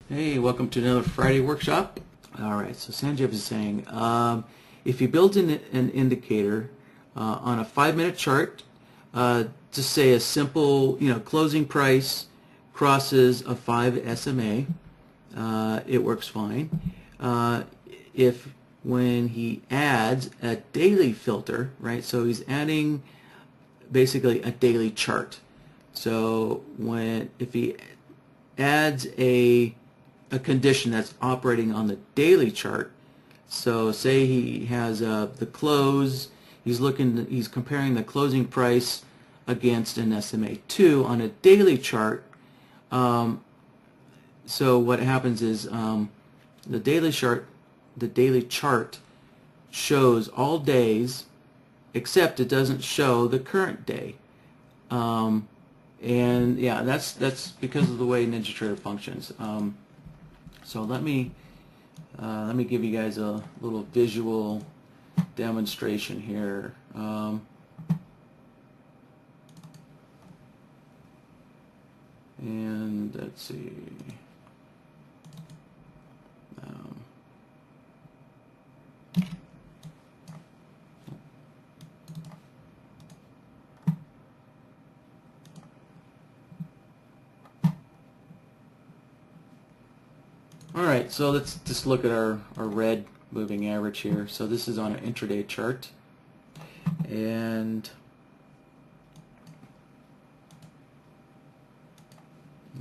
Hey, welcome to another Friday workshop. All right, so Sanjeev is saying, if you build an indicator on a 5-minute chart, just say a simple, closing price crosses a 5 SMA, it works fine. If when he adds a daily filter, right? So he's adding basically a daily chart. So if he adds a condition that's operating on the daily chart. So say he has the close, he's comparing the closing price against an SMA2 on a daily chart. So what happens is the daily chart shows all days except it doesn't show the current day. And yeah, that's because of the way NinjaTrader functions. So let me give you guys a little visual demonstration here. And let's see. Alright, so let's just look at our red moving average here. So this is on an intraday chart. And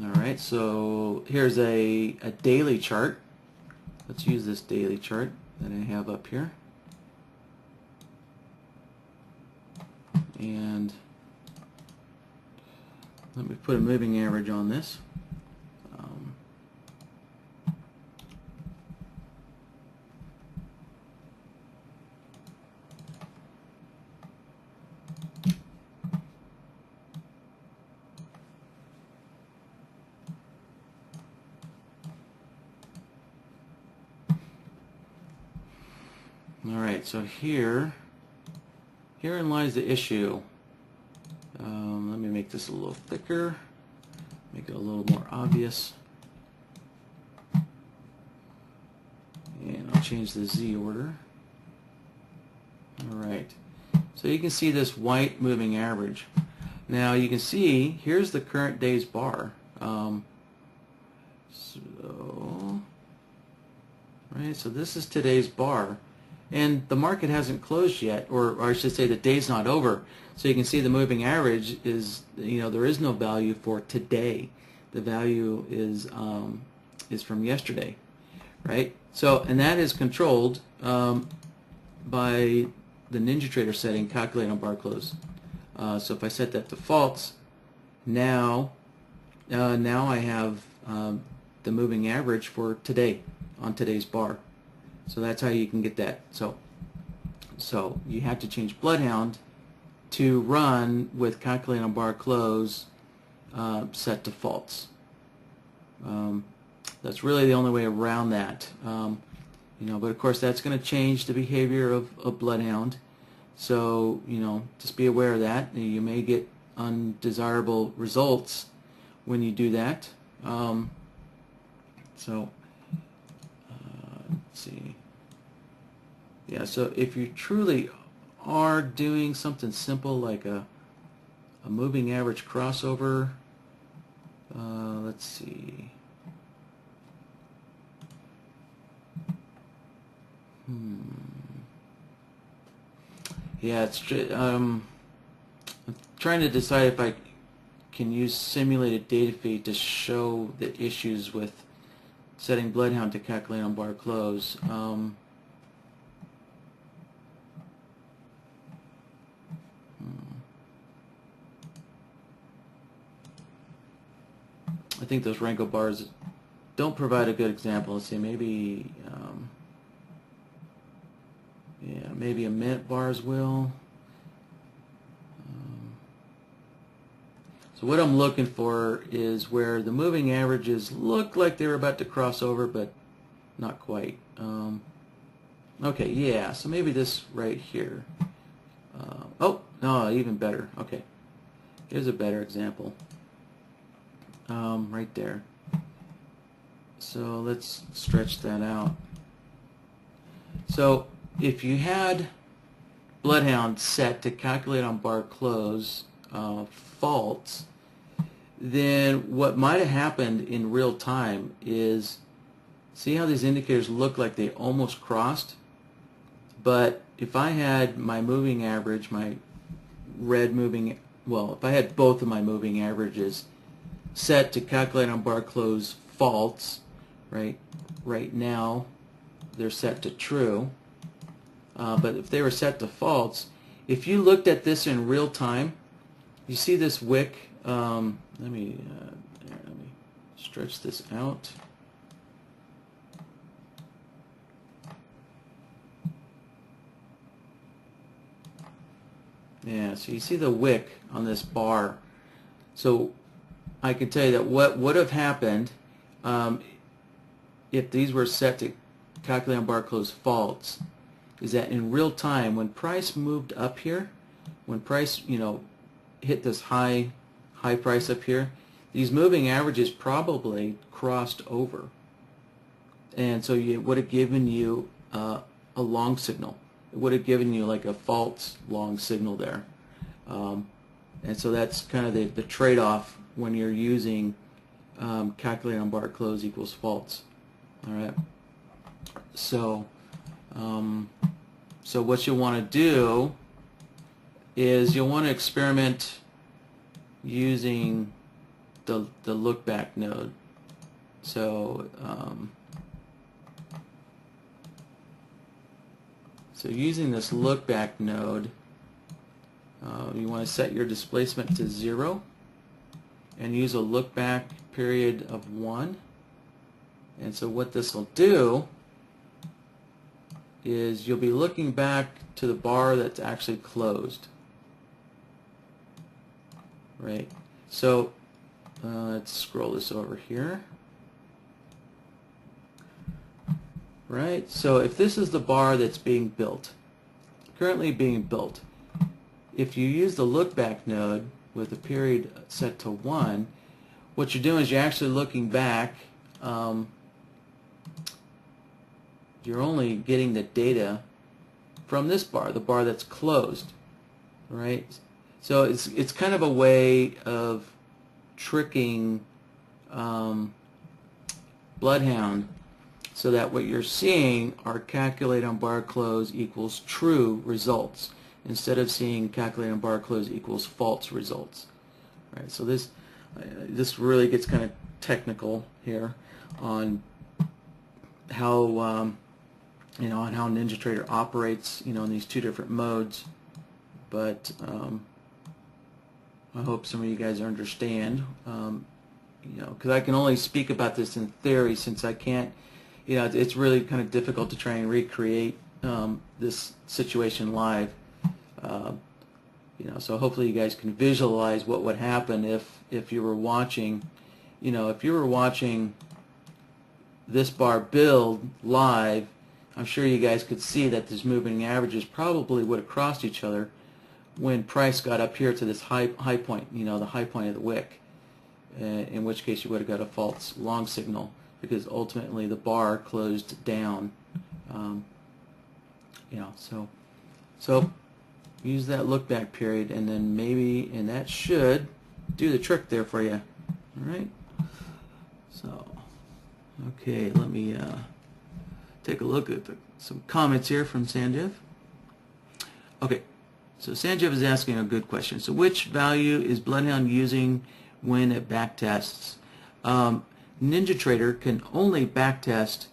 alright, so here's a daily chart. Let's use this daily chart that I have up here. And let me put a moving average on this. Alright, so herein lies the issue. Let me make this a little thicker, make it a little more obvious. And I'll change the Z order. Alright, so you can see this white moving average. Now you can see, here's the current day's bar. So this is today's bar. And the market hasn't closed yet, or I should say the day's not over. So you can see the moving average is, there is no value for today. The value is from yesterday, right? So, and that is controlled by the NinjaTrader setting, calculate on bar close. So if I set that to false, now I have the moving average for today on today's bar. So that's how you can get that. So you have to change BloodHound to run with calculate on bar close set to false. That's really the only way around that. But of course that's going to change the behavior of BloodHound. So just be aware of that. You may get undesirable results when you do that. Let's see. Yeah, so if you truly are doing something simple like a moving average crossover, let's see. Yeah, I'm trying to decide if I can use simulated data feed to show the issues with setting BloodHound to calculate on bar close. I think those Renko bars don't provide a good example. Let's see, maybe yeah, maybe a minute bars will. So what I'm looking for is where the moving averages look like they were about to cross over, but not quite. Okay, yeah, so maybe this right here. Oh, no, even better. Okay, here's a better example. Right there. So let's stretch that out. So if you had BloodHound set to calculate on bar close false, then what might have happened in real time is, see how these indicators look like they almost crossed? But if I had my moving average, my red moving, well, if I had both of my moving averages set to calculate on bar close false, right now they're set to true, but if they were set to false, if you looked at this in real time, you see this wick, let me stretch this out. Yeah, so you see the wick on this bar. So I can tell you that what would have happened if these were set to calculate on bar close false is that in real time, when price moved up here, when price hit this high price up here, these moving averages probably crossed over, and so it would have given you a long signal. It would have given you like a false long signal there, and so that's kind of the trade-off when you're using calculate on bar close equals false. All right. So so what you'll want to do is you'll want to experiment using the Lookback Node. So so using this Lookback Node, you want to set your displacement to 0 and use a lookback period of 1. And so what this will do is you'll be looking back to the bar that's actually closed. Right? So let's scroll this over here. Right? So if this is the bar that's being built, currently being built, if you use the Lookback Node with a period set to 1, what you're doing is you're actually looking back. You're only getting the data from this bar, the bar that's closed, right? So it's kind of a way of tricking BloodHound so that what you're seeing are calculate on bar close equals true results instead of seeing calculate on bar close equals false results. Right? So this really gets kind of technical here on how on how NinjaTrader operates, in these two different modes. But I hope some of you guys understand, because I can only speak about this in theory since I can't, it's really kind of difficult to try and recreate this situation live. So hopefully you guys can visualize what would happen if you were watching, if you were watching this bar build live. I'm sure you guys could see that these moving averages probably would have crossed each other when price got up here to this high point, the high point of the wick, in which case you would have got a false long signal because ultimately the bar closed down. So use that look back period, and then and that should do the trick there for you. All right. So, okay, let me take a look at some comments here from Sanjeev. Okay, so Sanjeev is asking a good question. So which value is BloodHound using when it backtests? NinjaTrader can only backtest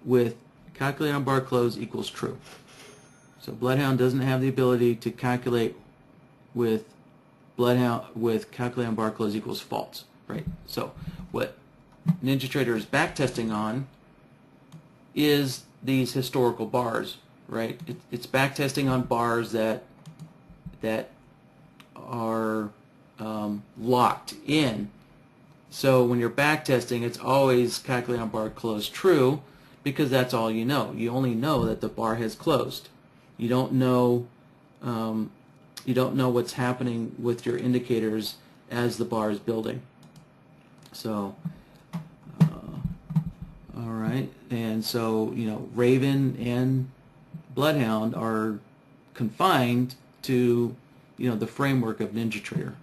with calculate on bar close equals true. So BloodHound doesn't have the ability to calculate with calculate on bar close equals false, right? So what NinjaTrader is backtesting on is these historical bars, right? It's backtesting on bars that are locked in. So when you're backtesting, it's always calculate on bar close true because that's all you know. You only know that the bar has closed. You don't know what's happening with your indicators as the bar is building. So All right, and so Raven and BloodHound are confined to the framework of NinjaTrader.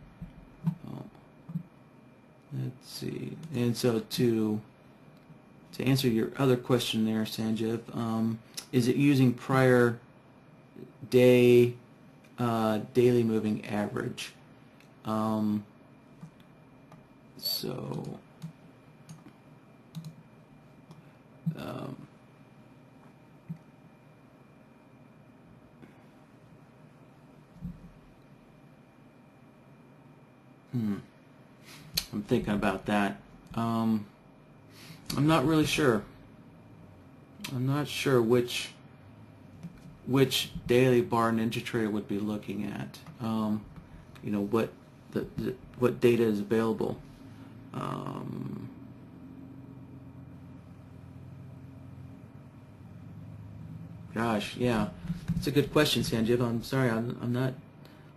Let's see, and so to answer your other question there, Sanjeev, is it using prior day daily moving average? So I'm thinking about that. I'm not really sure. I'm not sure which daily bar NinjaTrader would be looking at. What data is available. Gosh, yeah, it's a good question, Sanjeev. I'm sorry, I'm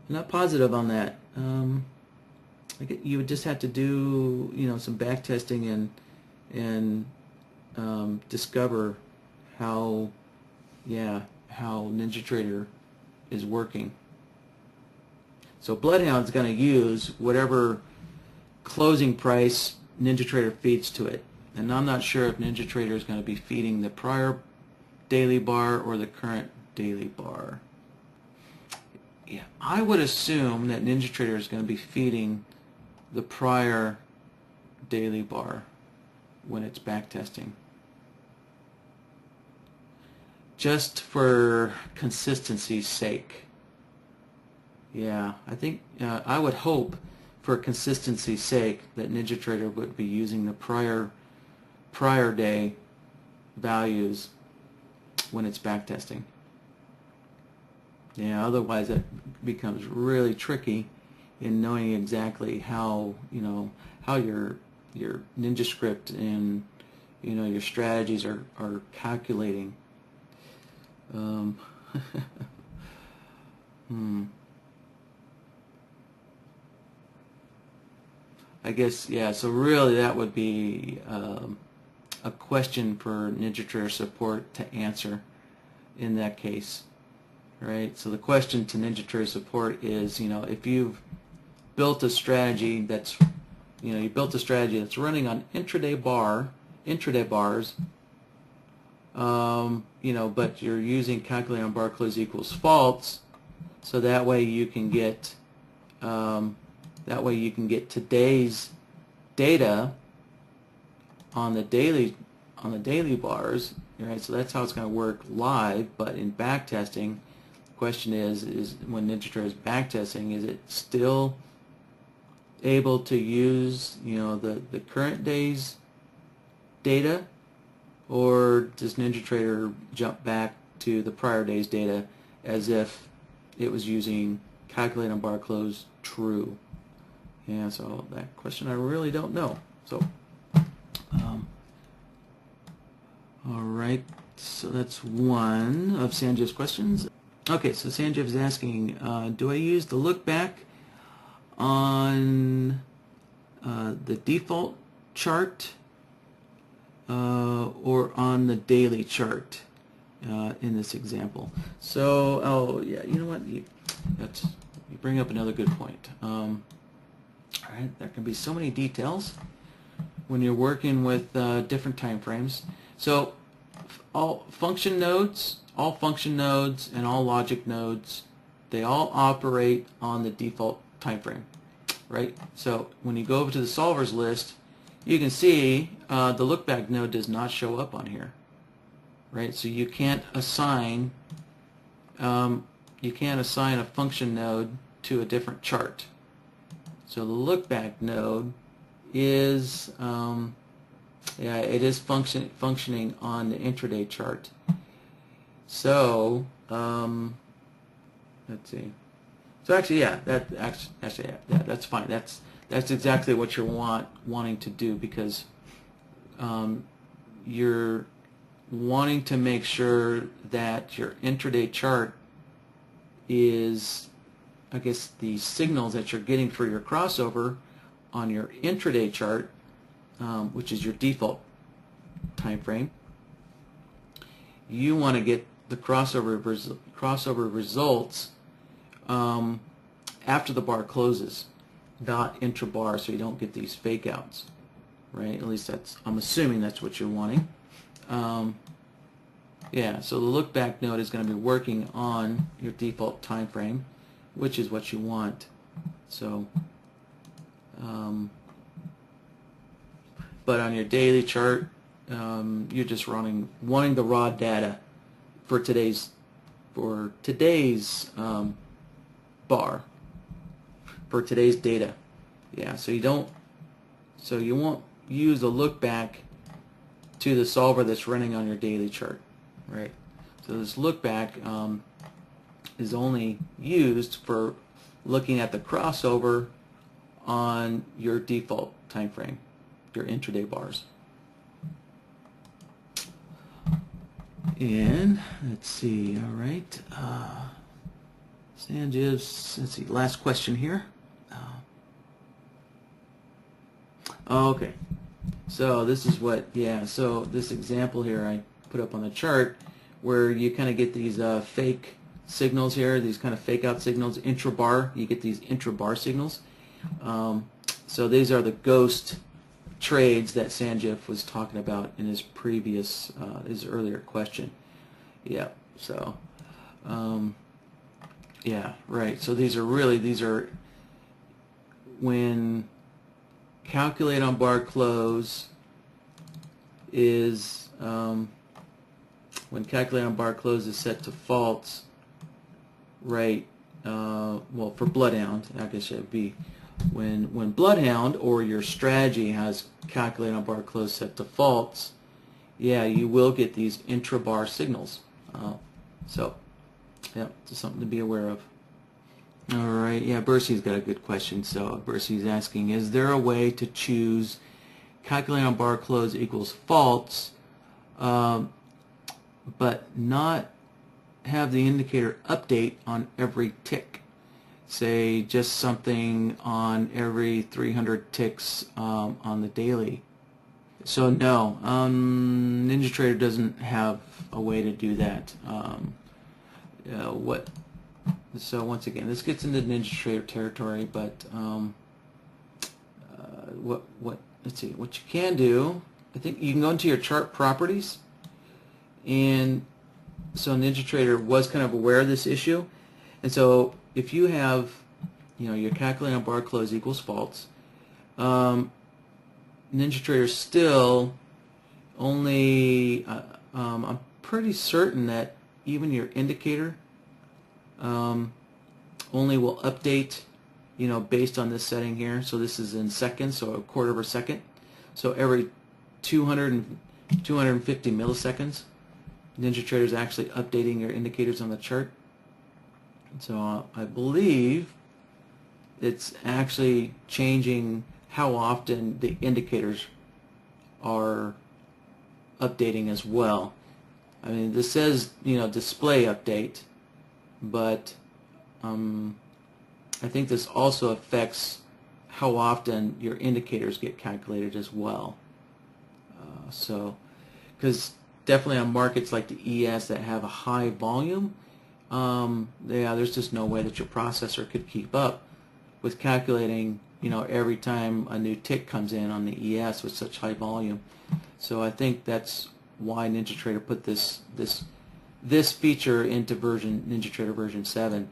not positive on that. You would just have to do some back testing and discover how NinjaTrader is working. So BloodHound's going to use whatever closing price NinjaTrader feeds to it, and I'm not sure if NinjaTrader is going to be feeding the prior daily bar or the current daily bar. Yeah, I would assume that NinjaTrader is going to be feeding the prior daily bar when it's backtesting, just for consistency's sake. Yeah, I think I would hope for consistency's sake that NinjaTrader would be using the prior day values when it's backtesting. Yeah, otherwise it becomes really tricky in knowing exactly how how your NinjaScript and your strategies are calculating. I guess, yeah, so really that would be a question for NinjaTrader support to answer in that case, right? So the question to NinjaTrader support is, if you've built a strategy that's, you built a strategy that's running on intraday bars, but you're using calculate on bar close equals false, so that way you can get today's data on the daily bars, right? So that's how it's going to work live. But in backtesting, the question is when NinjaTrader is backtesting, is it still able to use the current day's data, or does NinjaTrader jump back to the prior day's data as if it was using calculate on bar close true? Yeah, so that question I really don't know. So, all right, so that's one of Sanjiv's questions. Okay, so Sanjiv is asking, do I use the look back on the default chart or on the daily chart in this example? So, oh yeah, you know what? You bring up another good point. All right, there can be so many details when you're working with different time frames. So all function nodes, and all logic nodes, they all operate on the default time frame, right? So when you go over to the solvers list, you can see the lookback node does not show up on here, right? So you can't assign a function node to a different chart. So the lookback node is it is functioning on the intraday chart. So let's see. So actually, yeah, that's fine. That's exactly what you're wanting to do, because you're wanting to make sure that your intraday chart is, I guess, the signals that you're getting for your crossover on your intraday chart, which is your default time frame, you want to get the crossover results after the bar closes, not intra-bar, so you don't get these fake outs, right? At least I'm assuming that's what you're wanting. Yeah, so the lookback node is going to be working on your default time frame, which is what you want. So, but on your daily chart, you're just wanting the raw data for today's bar, for today's data. Yeah, so you won't use a look back to the solver that's running on your daily chart, right? So this look back is only used for looking at the crossover on your default time frame, your intraday bars. And let's see, all right, Sanjiv's, let's see, last question here. Okay, so this is what, yeah, so this example here I put up on the chart where you kind of get these fake signals here, these kind of fake out signals, intra-bar, you get these intra-bar signals. So these are the ghost trades that Sanjiv was talking about in his previous, his earlier question. Yeah, so, yeah, right, so these are when calculate on bar close is, when calculate on bar close is set to false, right, well, for BloodHound, I guess it would be when BloodHound or your strategy has calculate on bar close set to false, yeah, you will get these intra-bar signals. So, yeah, just something to be aware of. All right, yeah, Bercy's got a good question. So Bercy's asking, is there a way to choose calculate on bar close equals false, but not have the indicator update on every tick? Say just something on every 300 ticks on the daily. So no, NinjaTrader doesn't have a way to do that. So once again, this gets into NinjaTrader territory, but let's see, what you can do, I think you can go into your chart properties, and so NinjaTrader was kind of aware of this issue, and so if you have, your calculate on bar close equals false, NinjaTrader still only, I'm pretty certain that even your indicator only will update, based on this setting here. So this is in seconds, so a quarter of a second. So every 250 milliseconds, NinjaTrader is actually updating your indicators on the chart. So I believe it's actually changing how often the indicators are updating as well. I mean, this says, display update, but I think this also affects how often your indicators get calculated as well. So, because definitely on markets like the ES that have a high volume, yeah, there's just no way that your processor could keep up with calculating, every time a new tick comes in on the ES with such high volume. So I think that's why NinjaTrader put this feature into NinjaTrader version 7.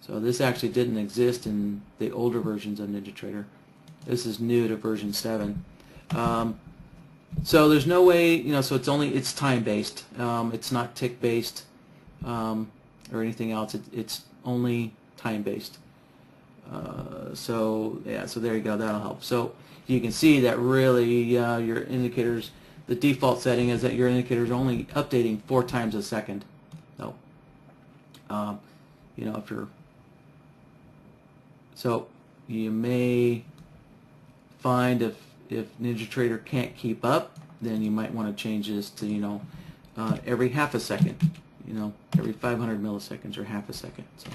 So this actually didn't exist in the older versions of NinjaTrader. This is new to version 7. So there's no way, so it's time-based. It's not tick-based or anything else. It's only time-based. So yeah, so there you go. That'll help. So you can see that really your indicators, the default setting is that your indicator is only updating 4 times a second. So, if you're, so you may find if NinjaTrader can't keep up, then you might want to change this to, every half a second, every 500 milliseconds or half a second. So,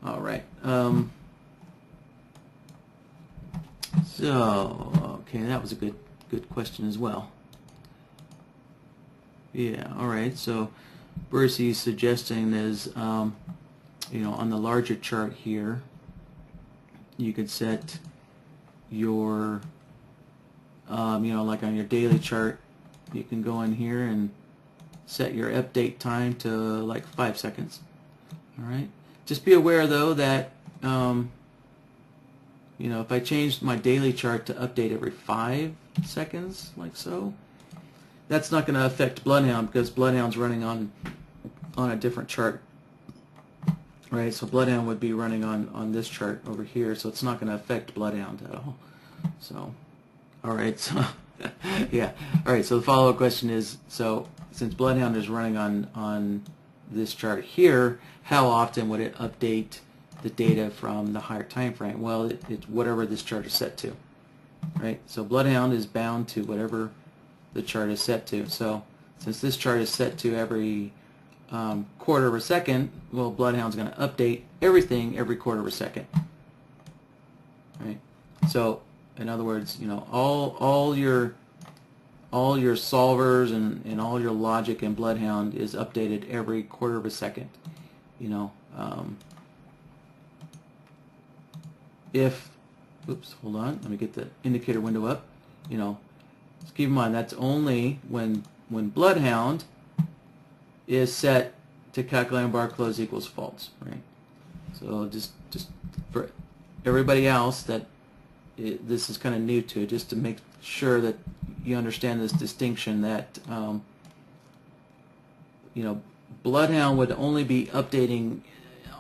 all right. So, okay, that was a good good question as well. Yeah, alright, so Bercy's suggesting is, you know, on the larger chart here, you could set your, you know, like on your daily chart, you can go in here and set your update time to like 5 seconds. Alright, just be aware though that, you know, if I changed my daily chart to update every 5 seconds, like so, that's not going to affect BloodHound because BloodHound's running on a different chart, right? So BloodHound would be running on this chart over here, so it's not going to affect BloodHound at all. So, all right, so yeah, all right. So the follow-up question is: so since BloodHound is running on this chart here, how often would it update the data from the higher time frame? Well, it's whatever this chart is set to, right? So BloodHound is bound to whatever the chart is set to. So since this chart is set to every quarter of a second, well, BloodHound's going to update everything every quarter of a second, right? So in other words, you know, all your solvers and all your logic in BloodHound is updated every quarter of a second. You know, if, oops, hold on, let me get the indicator window up. You know, just keep in mind that's only when BloodHound is set to calculating bar close equals false, right? So just for everybody else that this is kind of new to, just to make sure that you understand this distinction that you know, BloodHound would only be updating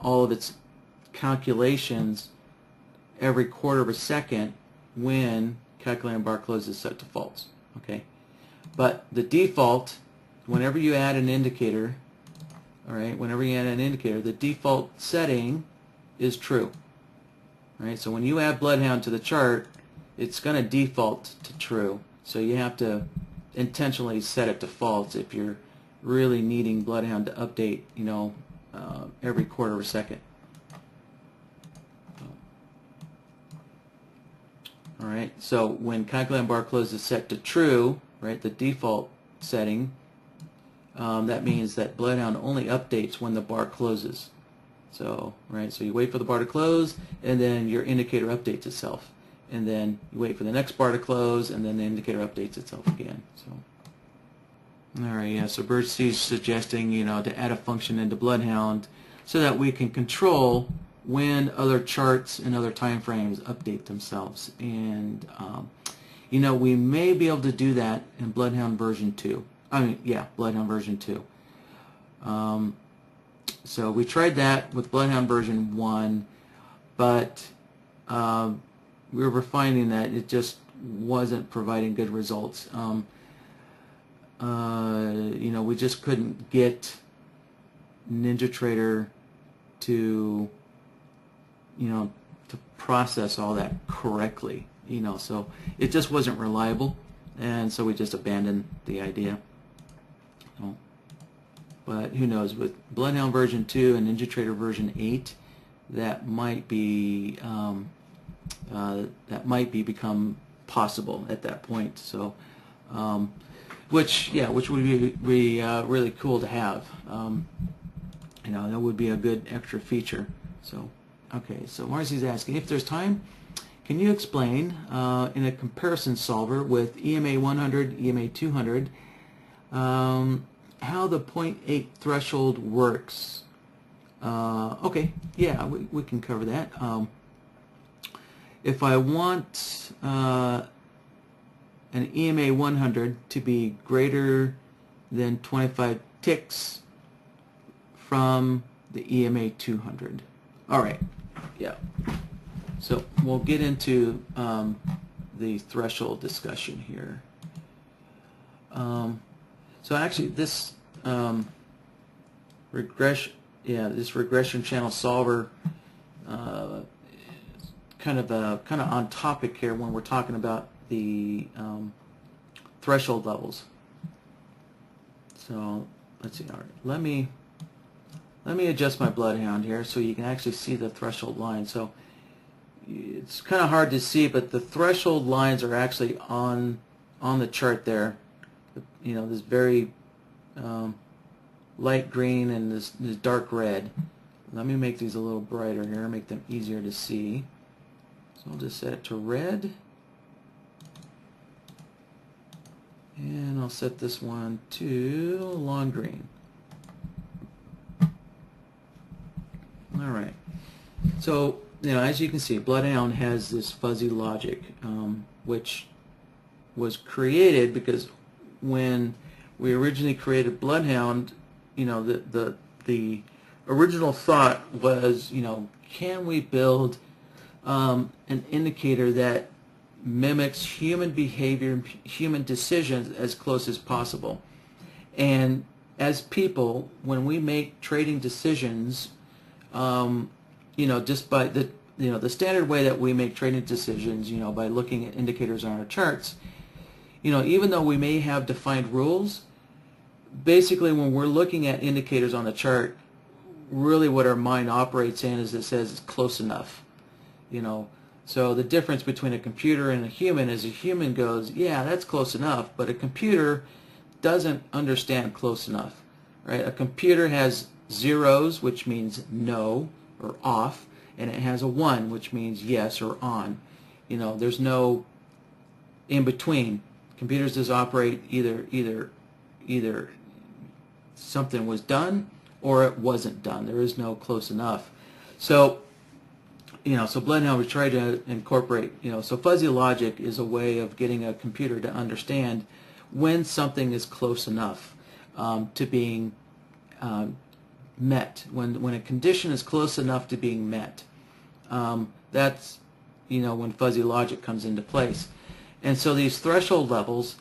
all of its calculations every quarter of a second when calculating bar close is set to false. Okay, but the default, whenever you add an indicator, all right, whenever you add an indicator, the default setting is true. Right, so when you add BloodHound to the chart, it's going to default to true. So you have to intentionally set it to false if you're really needing BloodHound to update, you know, every quarter of a second. All right, so when calculating bar close is set to true, right, the default setting, that means that BloodHound only updates when the bar closes. So, right, so you wait for the bar to close, and then your indicator updates itself. And then you wait for the next bar to close, and then the indicator updates itself again. So, all right, yeah, so Bercy's suggesting, you know, to add a function into BloodHound so that we can control when other charts and other time frames update themselves. And, you know, we may be able to do that in BloodHound version 2. I mean, yeah, BloodHound version 2. So we tried that with BloodHound version 1, but we were finding that it just wasn't providing good results. You know, we just couldn't get NinjaTrader to, you know, to process all that correctly. You know, so it just wasn't reliable, and so we just abandoned the idea. So, but who knows, with BloodHound version 2 and NinjaTrader version 8, that might be become possible at that point. So, which would be really cool to have. You know, that would be a good extra feature. So, okay, so Marcy's asking, if there's time, can you explain in a comparison solver with EMA 100, EMA 200, how the 0.8 threshold works? Okay, yeah, we can cover that. If I want an EMA 100 to be greater than 25 ticks from the EMA 200. All right, yeah. So we'll get into the threshold discussion here. So actually, this regression channel solver kind of on topic here when we're talking about the threshold levels. So let's see. All right, let me adjust my BloodHound here so you can actually see the threshold line. So it's kind of hard to see, but the threshold lines are actually on on the chart there, you know, this very light green and this dark red. Let me make these a little brighter here, make them easier to see. So I'll just set it to red. And I'll set this one to long green. Alright. So, you know, as you can see, BloodHound has this fuzzy logic, which was created because when we originally created BloodHound, you know, the original thought was, you know, can we build an indicator that mimics human behavior and human decisions as close as possible. And as people, when we make trading decisions, you know, just by the standard way that we make trading decisions, you know, by looking at indicators on our charts, you know, even though we may have defined rules, basically when we're looking at indicators on the chart, really what our mind operates in is it says it's close enough, you know. So the difference between a computer and a human is a human goes, yeah, that's close enough, but a computer doesn't understand close enough, right? A computer has zeros, which means no or off, and it has a 1, which means yes or on. You know, there's no in between. Computers just operate either something was done or it wasn't done. There is no close enough. So, you know, so BloodHound, we try to incorporate, you know, so fuzzy logic is a way of getting a computer to understand when something is close enough to being met. When a condition is close enough to being met, that's, you know, when fuzzy logic comes into place. And so these threshold levels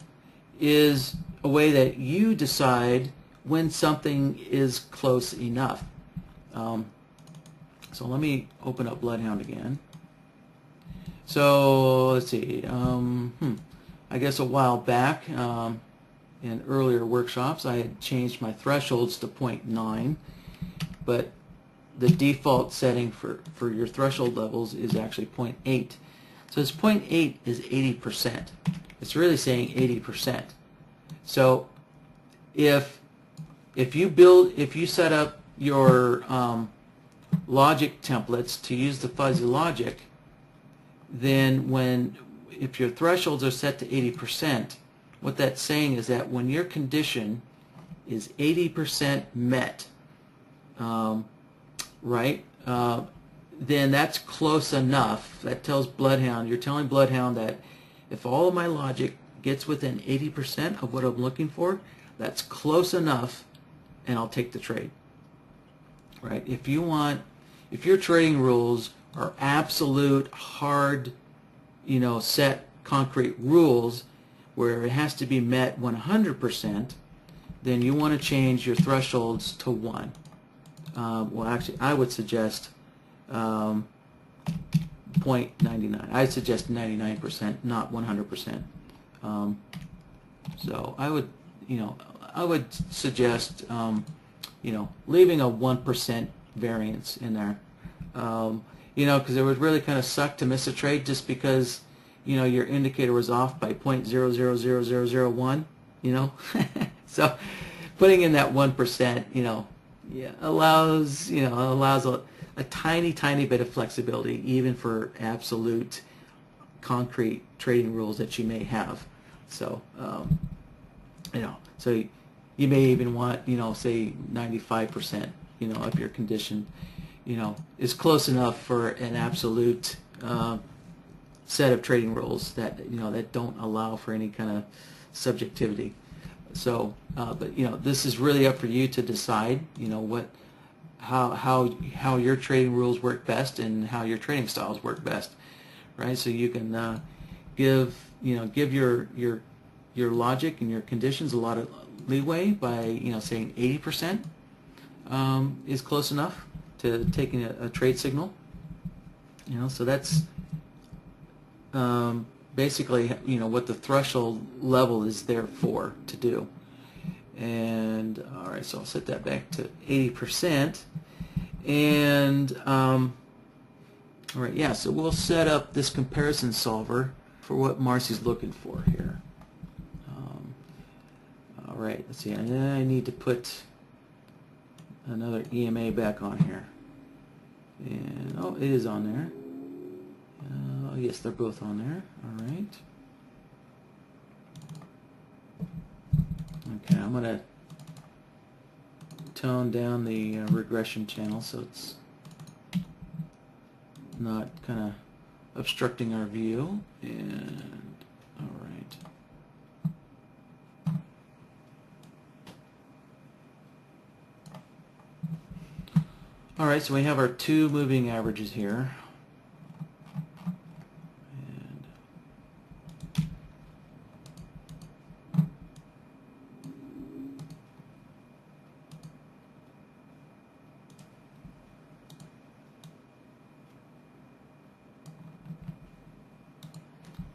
is a way that you decide when something is close enough. So let me open up BloodHound again. So let's see. I guess a while back in earlier workshops I had changed my thresholds to 0.9, but the default setting for your threshold levels is actually 0.8. So this 0.8 is 80%. It's really saying 80%. So if you set up your logic templates to use the fuzzy logic, then if your thresholds are set to 80%, what that's saying is that when your condition is 80% met, right, then that's close enough. That tells BloodHound, you're telling BloodHound that if all of my logic gets within 80% of what I'm looking for, that's close enough, and I'll take the trade. Right? If your trading rules are absolute hard, you know, set concrete rules where it has to be met 100%, then you want to change your thresholds to 1. Well, actually, I would suggest 0.99. I'd suggest 99%, not 100%. So I would, you know, suggest, you know, leaving a 1% variance in there. You know, because it would really kind of suck to miss a trade just because, you know, your indicator was off by 0.000001, you know. So putting in that 1%, you know, yeah, allows a tiny bit of flexibility even for absolute concrete trading rules that you may have. So you know, so you may even want, you know, say 95%, you know, of your condition, you know, is close enough for an absolute set of trading rules that, you know, that don't allow for any kind of subjectivity. So, but you know, this is really up for you to decide, you know, how your trading rules work best and how your trading styles work best, right? So you can give your logic and your conditions a lot of leeway by, you know, saying 80% is close enough to taking a trade signal. You know, so that's basically, you know, what the threshold level is there for to do. And all right, so I'll set that back to 80%. And all right, yeah, so we'll set up this comparison solver for what Marcy's looking for here. right, let's see, and then I need to put another EMA back on here. And, oh, it is on there. Yes, they're both on there. All right. Okay, I'm going to tone down the regression channel so it's not kind of obstructing our view. And, all right. All right, so we have our two moving averages here. And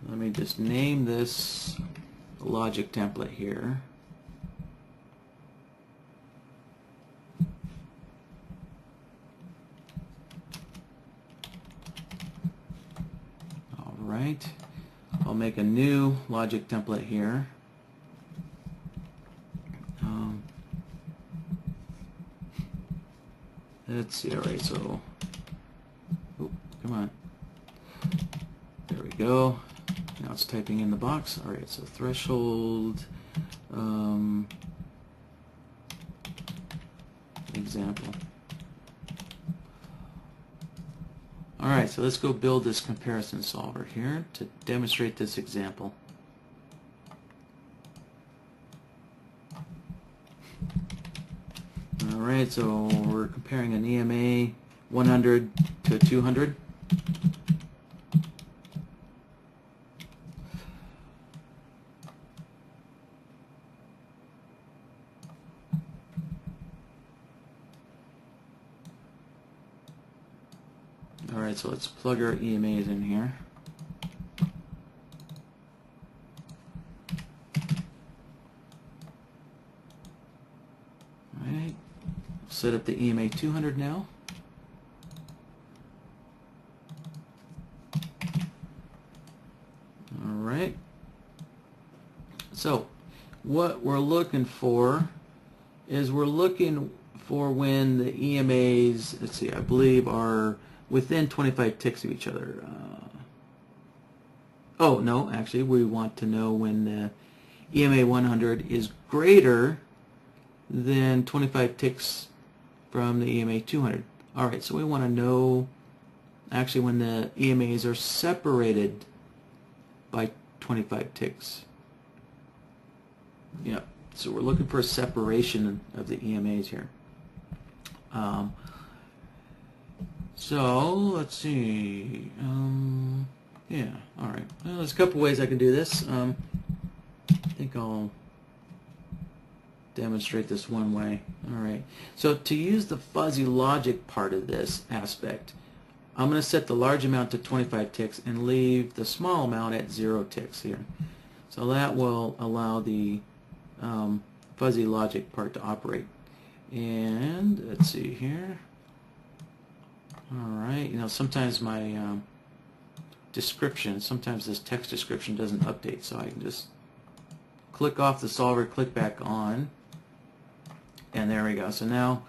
let me just name this logic template here. Right. I'll make a new logic template here. Let's see. All right. So, oh, come on. There we go. Now it's typing in the box. All right. So threshold example. Alright, so let's go build this comparison solver here to demonstrate this example. Alright, so we're comparing an EMA 100 to 200. Alright, so let's plug our EMAs in here. Alright, set up the EMA 200 now. Alright, so what we're looking for is we're looking for when the EMAs, let's see, I believe are within 25 ticks of each other. Oh, no, actually, we want to know when the EMA 100 is greater than 25 ticks from the EMA 200. All right, so we want to know actually when the EMAs are separated by 25 ticks. Yeah, so we're looking for a separation of the EMAs here. So let's see. Yeah, all right. Well, there's a couple ways I can do this. I think I'll demonstrate this one way. All right. So to use the fuzzy logic part of this aspect, I'm going to set the large amount to 25 ticks and leave the small amount at 0 ticks here. So that will allow the fuzzy logic part to operate. And let's see here. Alright, you know, sometimes my description, sometimes this text description doesn't update, so I can just click off the solver, click back on, and there we go. So now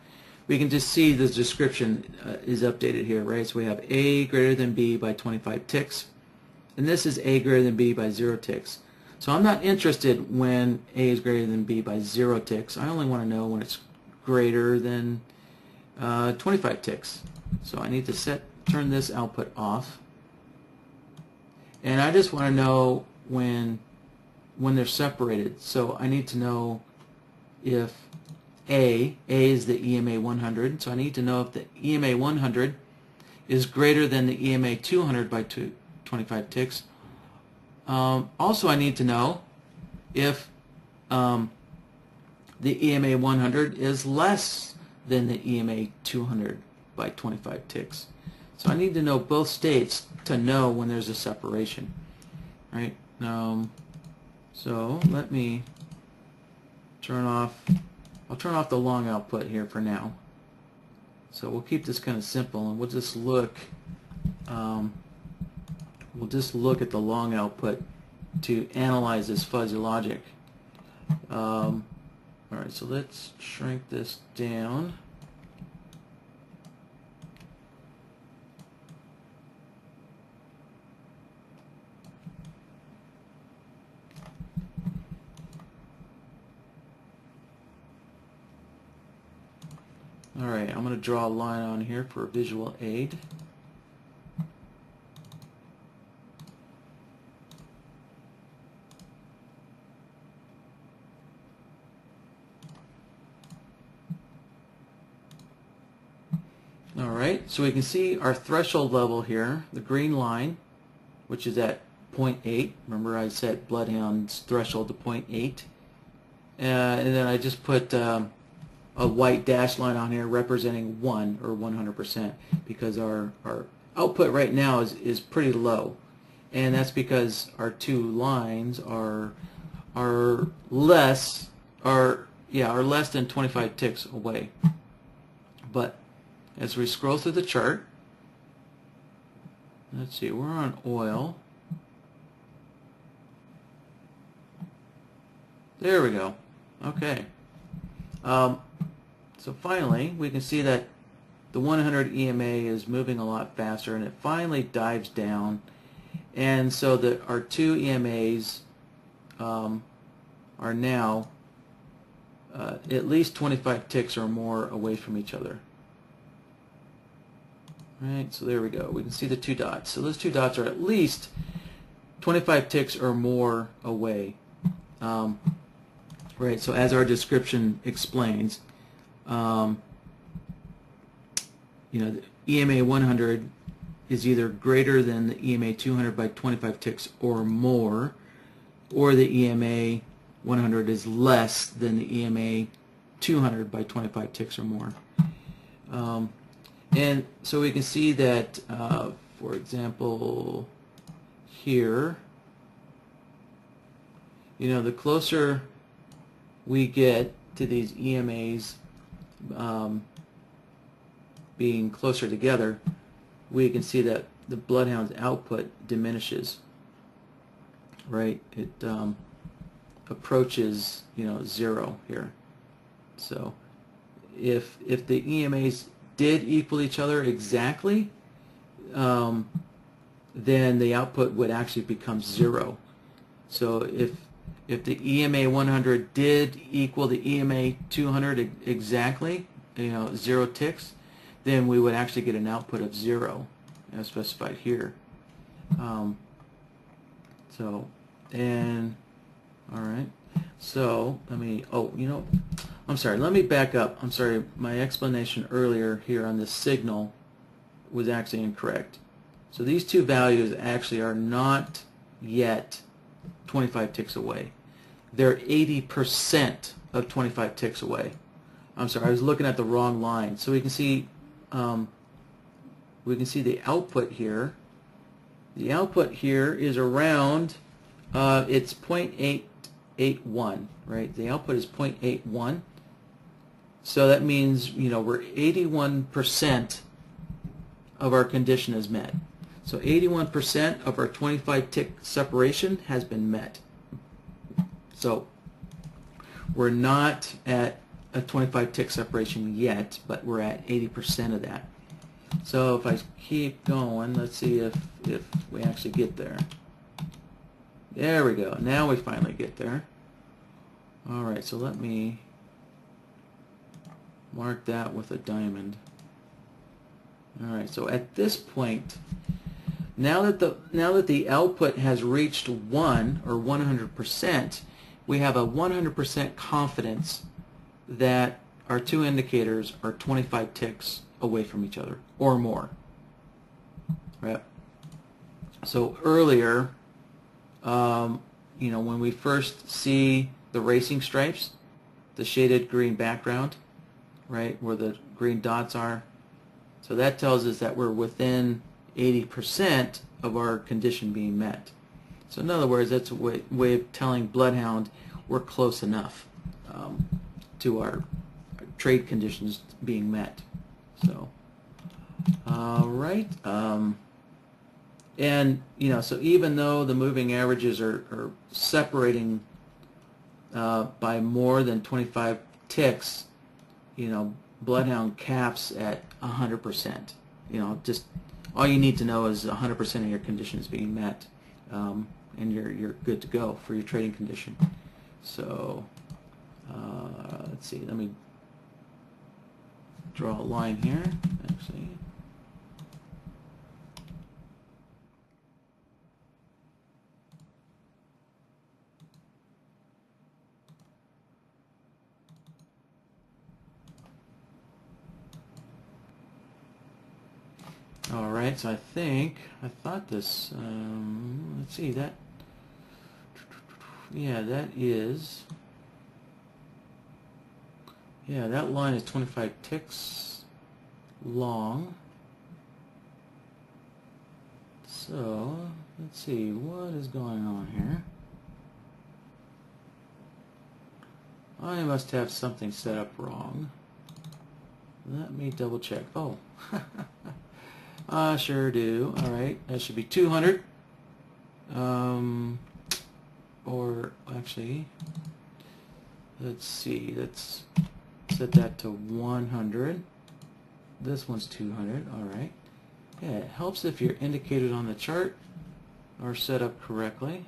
we can just see the description is updated here, right? So we have A greater than B by 25 ticks, and this is A greater than B by 0 ticks. So I'm not interested when A is greater than B by 0 ticks. I only want to know when it's greater than 25 ticks. So I need to turn this output off, and I just want to know when they're separated. So I need to know if A is the EMA 100. So I need to know if the EMA 100 is greater than the EMA 200 by 25 ticks. Also, I need to know if the EMA 100 is less than the EMA 200 by 25 ticks. So I need to know both states to know when there's a separation, right? So let me turn off, I'll turn off the long output here for now. So we'll keep this kind of simple, and we'll just look at the long output to analyze this fuzzy logic. All right, so let's shrink this down. All right, I'm going to draw a line on here for a visual aid. All right, so we can see our threshold level here, the green line, which is at 0.8. Remember I set BloodHound's threshold to 0.8. And then I just put a white dash line on here representing 1 or 100% because our output right now is pretty low. And that's because our two lines are less than 25 ticks away. But as we scroll through the chart, let's see, we're on oil. There we go. Okay. So finally, we can see that the 100 EMA is moving a lot faster, and it finally dives down. And so that our two EMAs are now at least 25 ticks or more away from each other. Right, so there we go. We can see the two dots. So those two dots are at least 25 ticks or more away. Right, so as our description explains, the EMA 100 is either greater than the EMA 200 by 25 ticks or more, or the EMA 100 is less than the EMA 200 by 25 ticks or more. And so we can see that, for example, here, the closer we get to these EMAs being closer together, we can see that the BloodHound's output diminishes. Right? It approaches 0 here. So if the EMAs did equal each other exactly, then the output would actually become 0. So if the EMA 100 did equal the EMA 200 exactly, 0 ticks, then we would actually get an output of 0, as specified here. All right. So I'm sorry, let me back up. I'm sorry, my explanation earlier here on this signal was actually incorrect. So these two values actually are not yet 25 ticks away. They're 80% of 25 ticks away. I'm sorry, I was looking at the wrong line. So we can see the output here. The output here is around it's 0.881, right? The output is 0.81. So that means we're 81% of our condition is met. So 81% of our 25 tick separation has been met. So we're not at a 25 tick separation yet, but we're at 80% of that. So if I keep going, let's see if we actually get there. There we go. Now we finally get there. All right, so let me mark that with a diamond. All right, so at this point, now that the output has reached 1 or 100%, we have a 100% confidence that our two indicators are 25 ticks away from each other or more. Right? So earlier, when we first see the racing stripes, the shaded green background, right, where the green dots are, so that tells us that we're within 80% of our condition being met. So in other words, that's a way of telling BloodHound we're close enough to our trade conditions being met. So, all right. And so even though the moving averages are separating by more than 25 ticks, BloodHound caps at 100%. Just all you need to know is 100% of your conditions being met, and you're good to go for your trading condition. So let's see. Let me draw a line here. Actually. All right, so I thought this, let's see, that is, that line is 25 ticks long. So, let's see, what is going on here? I must have something set up wrong. Let me double check. Oh, I sure do. All right, that should be 200. Or actually, let's see. Let's set that to 100. This one's 200. All right. Yeah, it helps if your indicators on the chart are set up correctly.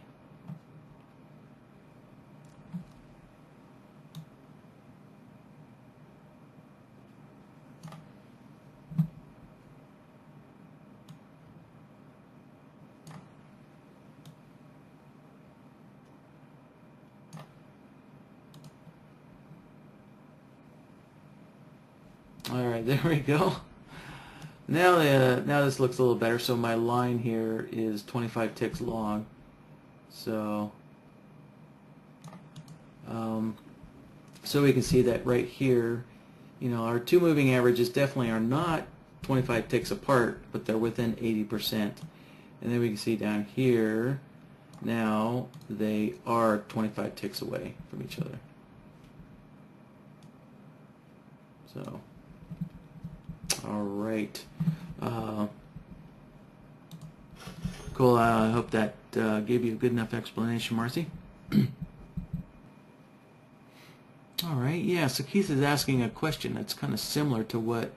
All right, there we go. Now this looks a little better. So my line here is 25 ticks long. So so we can see that right here, our two moving averages definitely are not 25 ticks apart, but they're within 80%. And then we can see down here, now they are 25 ticks away from each other. So. All right. Cool. I hope that gave you a good enough explanation, Marcy. All right. Yeah, so Keith is asking a question that's kind of similar to what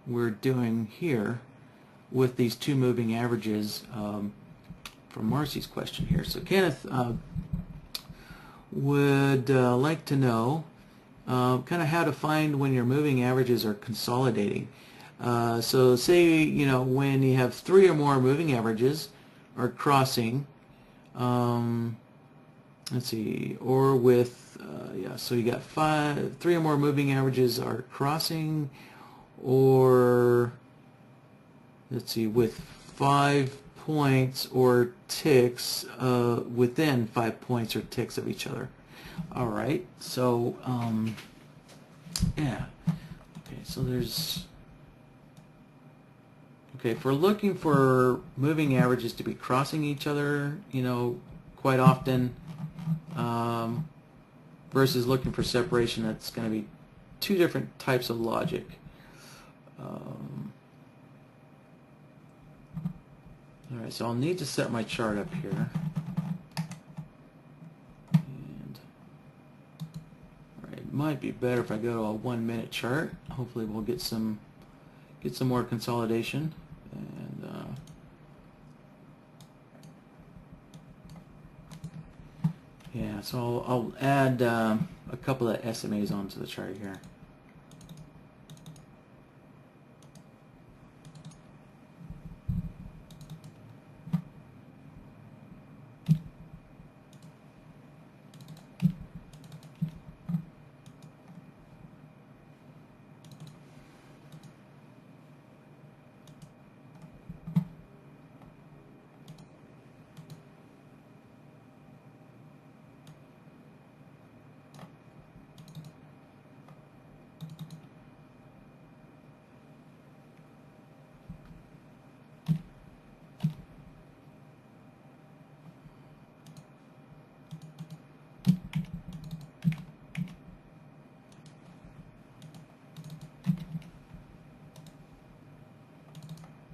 we're doing here with these two moving averages from Marcy's question here. So Kenneth would like to know kind of how to find when your moving averages are consolidating. So say, when you have three or more moving averages are crossing, let's see, or with, so you got three or more moving averages are crossing, or, let's see, with 5 points or ticks within 5 points or ticks of each other. All right, so yeah, okay, so there's, okay, if we're looking for moving averages to be crossing each other, quite often, versus looking for separation, that's going to be two different types of logic. All right, so I'll need to set my chart up here. Might be better if I go to a 1 minute chart. Hopefully we'll get some more consolidation. And yeah, so I'll add a couple of SMAs onto the chart here.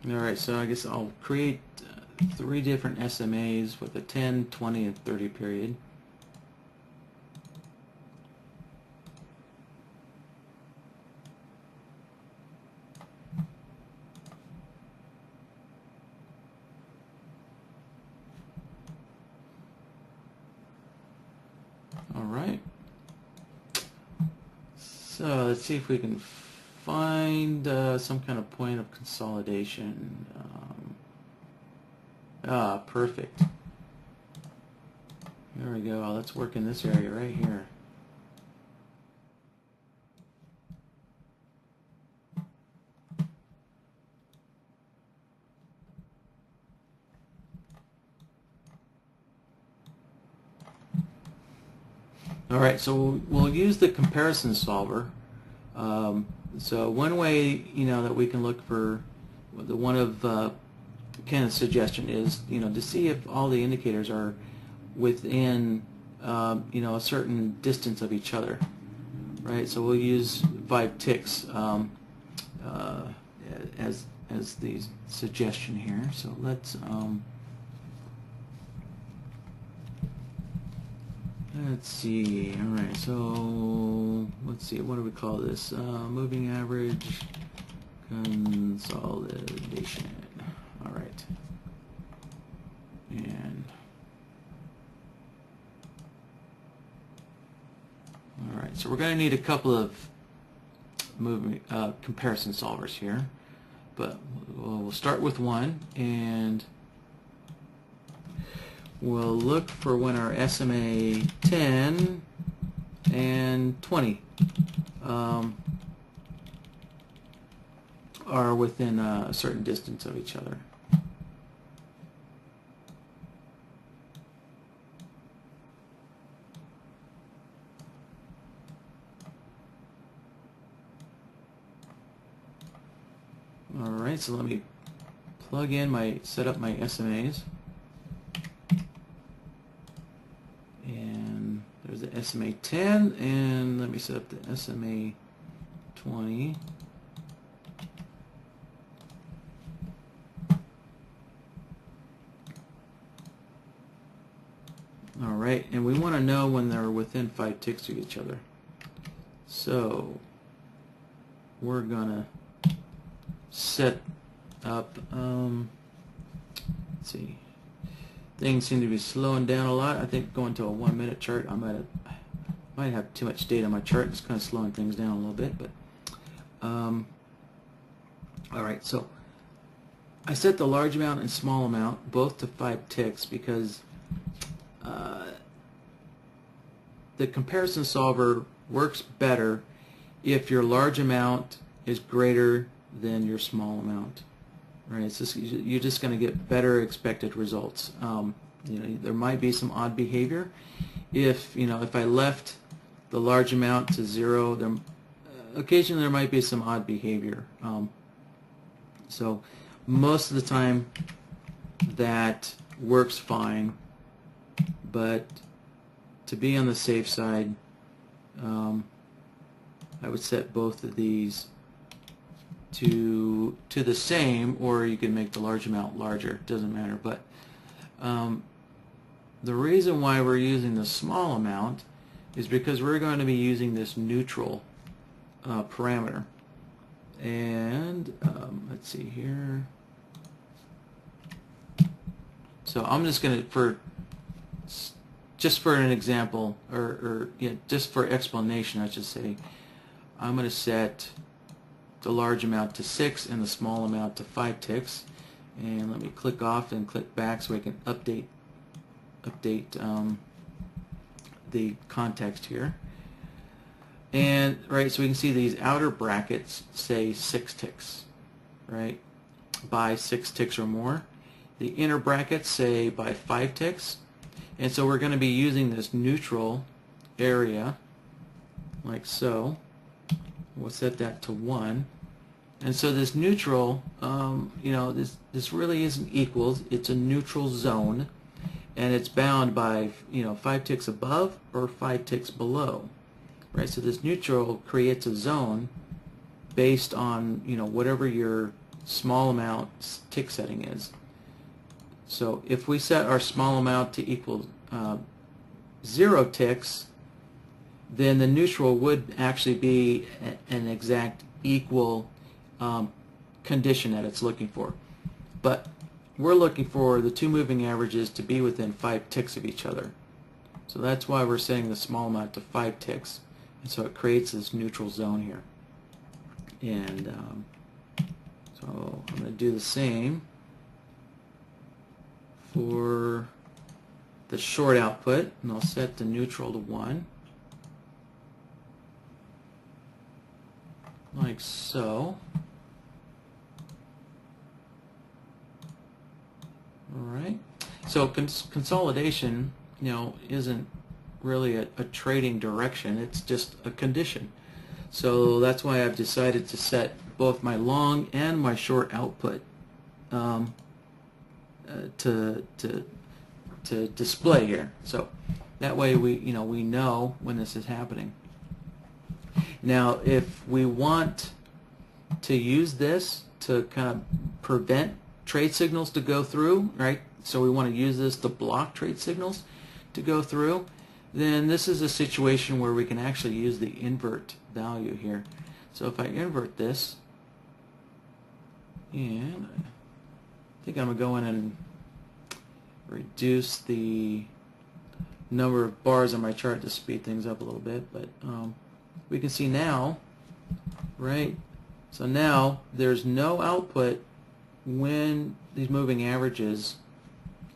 Alright, so I guess I'll create 3 different SMAs with a 10, 20, and 30 period. All right. So let's see if we can find some kind of point of consolidation. Perfect. There we go. Let's work in this area right here. All right, so we'll use the comparison solver. So one way, that we can look for the one of Ken's suggestion is, to see if all the indicators are within, a certain distance of each other, right? So we'll use 5 ticks as the suggestion here. So let's see. All right. So let's see. What do we call this? Moving average consolidation. All right. And all right. So we're going to need a couple of moving comparison solvers here, but we'll start with one, and we'll look for when our SMA 10 and 20 are within a certain distance of each other. All right, so let me plug in set up my SMAs. And there's the SMA 10, and let me set up the SMA 20. All right, and we want to know when they're within 5 ticks of each other. So we're gonna set up. Let's see. Things seem to be slowing down a lot. I think going to a 1-minute chart, I might have too much data on my chart. It's kind of slowing things down a little bit. But all right, so I set the large amount and small amount both to 5 ticks because the comparison solver works better if your large amount is greater than your small amount. Right, it's just, you're just going to get better expected results. There might be some odd behavior. If I left the large amount to 0, occasionally there might be some odd behavior. So most of the time that works fine, but to be on the safe side, I would set both of these to the same, or you can make the large amount larger. It doesn't matter. But the reason why we're using the small amount is because we're going to be using this neutral parameter. And let's see here. So I'm just going to, just for an example, or just for explanation, I should say, I'm going to set the large amount to 6 and the small amount to 5 ticks. And let me click off and click back so I can update the context here. And right, so we can see these outer brackets say 6 ticks, right? By 6 ticks or more. The inner brackets say by 5 ticks. And so we're going to be using this neutral area like so. We'll set that to 1. And so this neutral, this really isn't equals. It's a neutral zone, and it's bound by 5 ticks above or 5 ticks below, right? So this neutral creates a zone based on whatever your small amount tick setting is. So if we set our small amount to equal 0 ticks, then the neutral would actually be an exact equal condition that it's looking for. But we're looking for the two moving averages to be within 5 ticks of each other. So that's why we're setting the small amount to 5 ticks, and so it creates this neutral zone here. And so I'm going to do the same for the short output, and I'll set the neutral to 1, like so. Alright, so consolidation, isn't really a trading direction, it's just a condition. So that's why I've decided to set both my long and my short output to display here. So that way we know when this is happening. Now if we want to use this to kind of prevent trade signals to go through, right? So we want to use this to block trade signals to go through, then this is a situation where we can actually use the invert value here. So if I invert this, and I think I'm going to go in and reduce the number of bars on my chart to speed things up a little bit, but we can see now, right? So now there's no output when these moving averages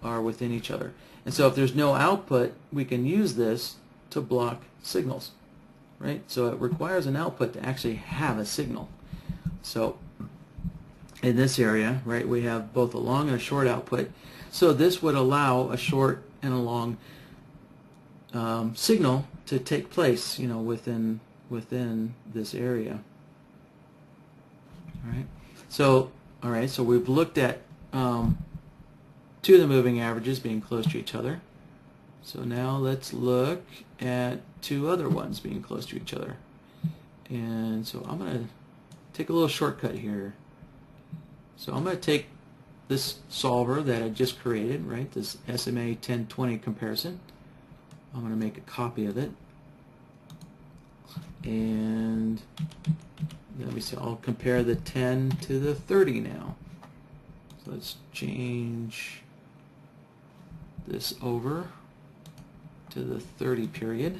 are within each other. And so if there's no output, we can use this to block signals, right? So it requires an output to actually have a signal. So in this area, right, we have both a long and a short output. So this would allow a short and a long signal to take place, within this area. All right. So we've looked at two of the moving averages being close to each other. So now let's look at two other ones being close to each other. And so I'm going to take a little shortcut here. So I'm going to take this solver that I just created, right, this SMA 1020 comparison. I'm going to make a copy of it. And let me see, I'll compare the 10 to the 30 now. So let's change this over to the 30 period.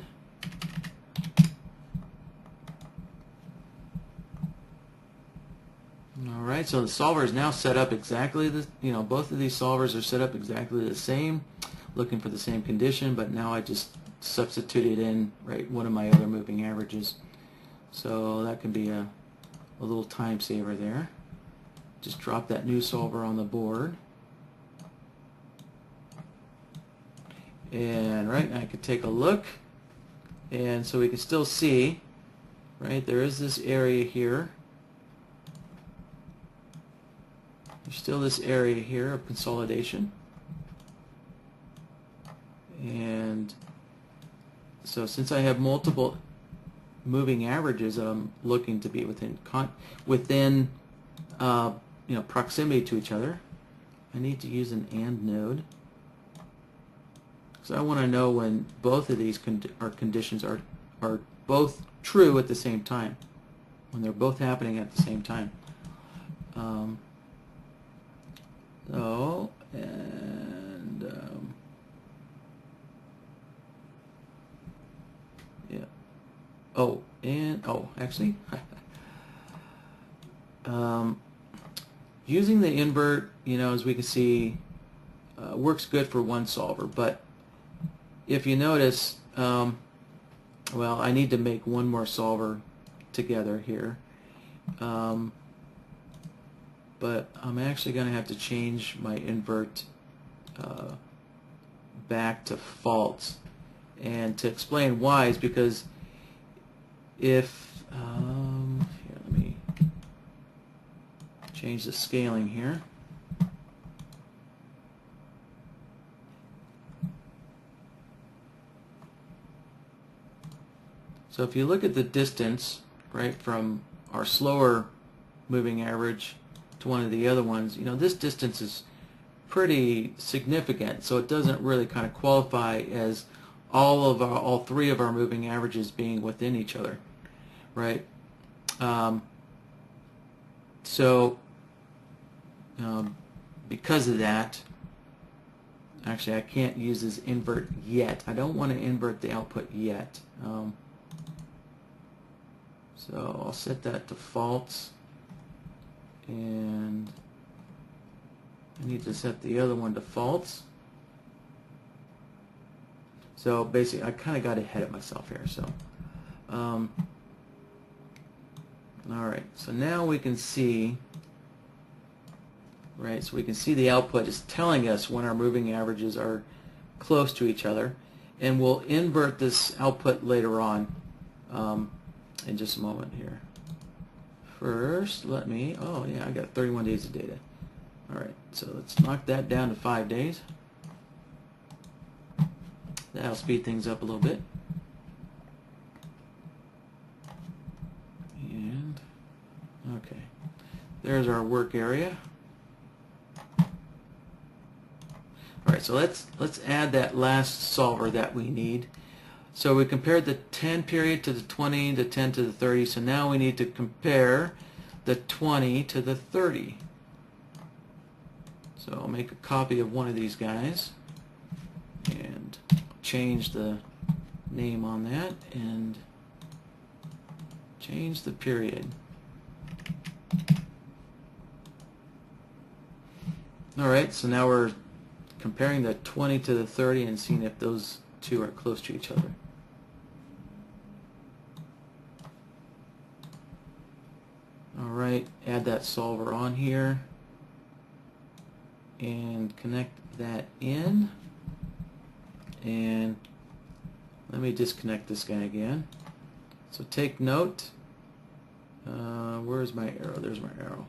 Alright, so the solver is now set up exactly the, both of these solvers are set up exactly the same, looking for the same condition, but now I just substituted in, right, one of my other moving averages. So that can be a little time saver there. Just drop that new solver on the board. And right, I could take a look, and so we can still see, right, there is this area here. There's still this area here of consolidation. And so since I have multiple moving averages that I'm looking to be within proximity to each other, I need to use an AND node. So I want to know when both of these conditions are both true at the same time, when they're both happening at the same time. Actually, using the invert, as we can see, works good for one solver, but if you notice, well, I need to make one more solver together here, but I'm actually going to have to change my invert back to false. And to explain why is because if here, let me change the scaling here. So if you look at the distance, right, from our slower moving average to one of the other ones, this distance is pretty significant, so it doesn't really kind of qualify as all three of our moving averages being within each other, right? Because of that, Actually, I can't use this invert yet. I don't want to invert the output yet. So I'll set that to false, and I need to set the other one to false. So basically, I kind of got ahead of myself here. So, all right. So now we can see, right? So we can see the output is telling us when our moving averages are close to each other, and we'll invert this output later on in just a moment here. First, let me. Oh yeah, I got 31 days of data. All right. So let's knock that down to 5 days. That'll speed things up a little bit. And okay, there's our work area. All right, so let's add that last solver that we need. So we compared the 10 period to the 20, the 10 to the 30. So now we need to compare the 20 to the 30. So I'll make a copy of one of these guys and change the name on that and change the period. Alright, so now we're comparing the 20 to the 30 and seeing if those two are close to each other. Alright, add that solver on here and connect that in. And let me disconnect this guy again. So take note. Where's my arrow? There's my arrow.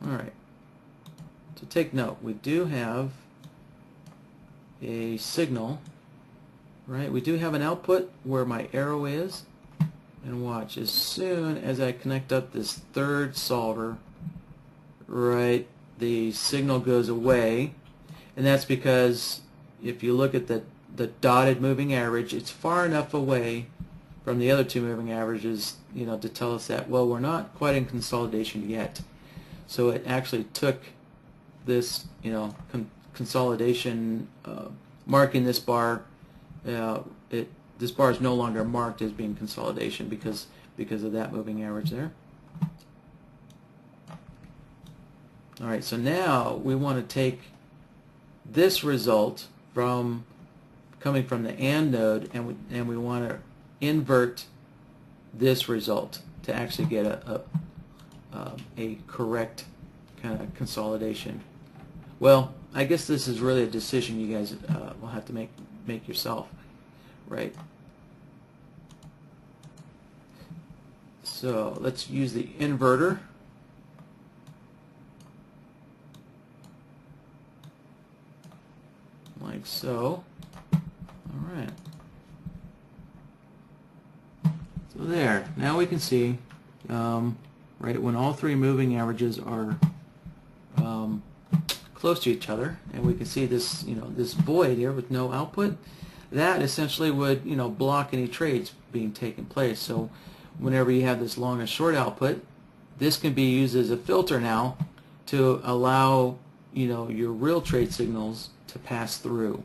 Alright. So take note. We do have a signal. Right? We do have an output where my arrow is. And watch, as soon as I connect up this third solver, right, the signal goes away. And that's because if you look at the dotted moving average, it's far enough away from the other two moving averages, you know, to tell us that, well, we're not quite in consolidation yet. So it actually took this, you know, consolidation, marking this bar. This bar is no longer marked as being consolidation because of that moving average there. All right, so now we want to take this result from coming from the AND node, and we want to invert this result to actually get a correct kind of consolidation. Well, I guess this is really a decision you guys will have to make yourself, right? So let's use the inverter. Like so. All right. So there. Now we can see, right, when all three moving averages are close to each other, and we can see this, you know, this void here with no output. That essentially would, you know, block any trades being taken place. So whenever you have this long and short output, this can be used as a filter now to allow, you know, your real trade signals to pass through.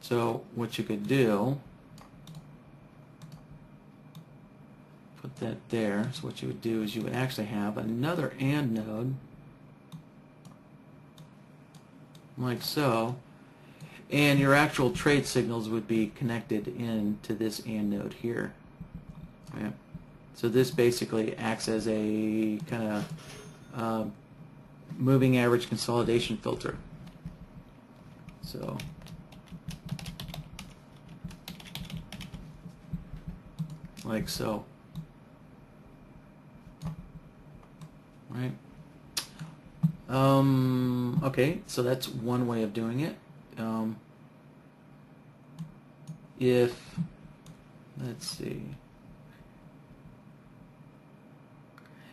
So what you could do, put that there. So what you would do is you would actually have another AND node like so, and your actual trade signals would be connected into this AND node here. Okay. So this basically acts as a kind of moving average consolidation filter. So like so. Right. Okay, so that's one way of doing it. If, let's see,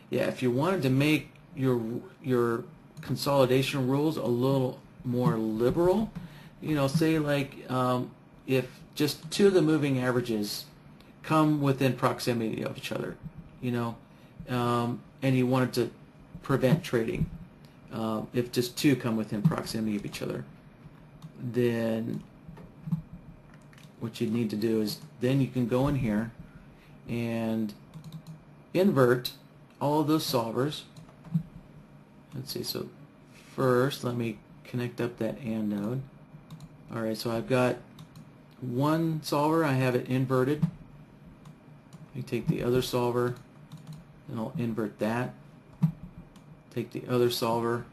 yeah, if you wanted to make your consolidation rules a little more liberal, you know, say like if just two of the moving averages come within proximity of each other, you know, and you wanted to prevent trading. If just two come within proximity of each other, then what you need to do is then you can go in here and invert all of those solvers. Let's see, so first let me connect up that AND node. Alright, so I've got one solver, I have it inverted. I take the other solver and I'll invert that. Take the other solver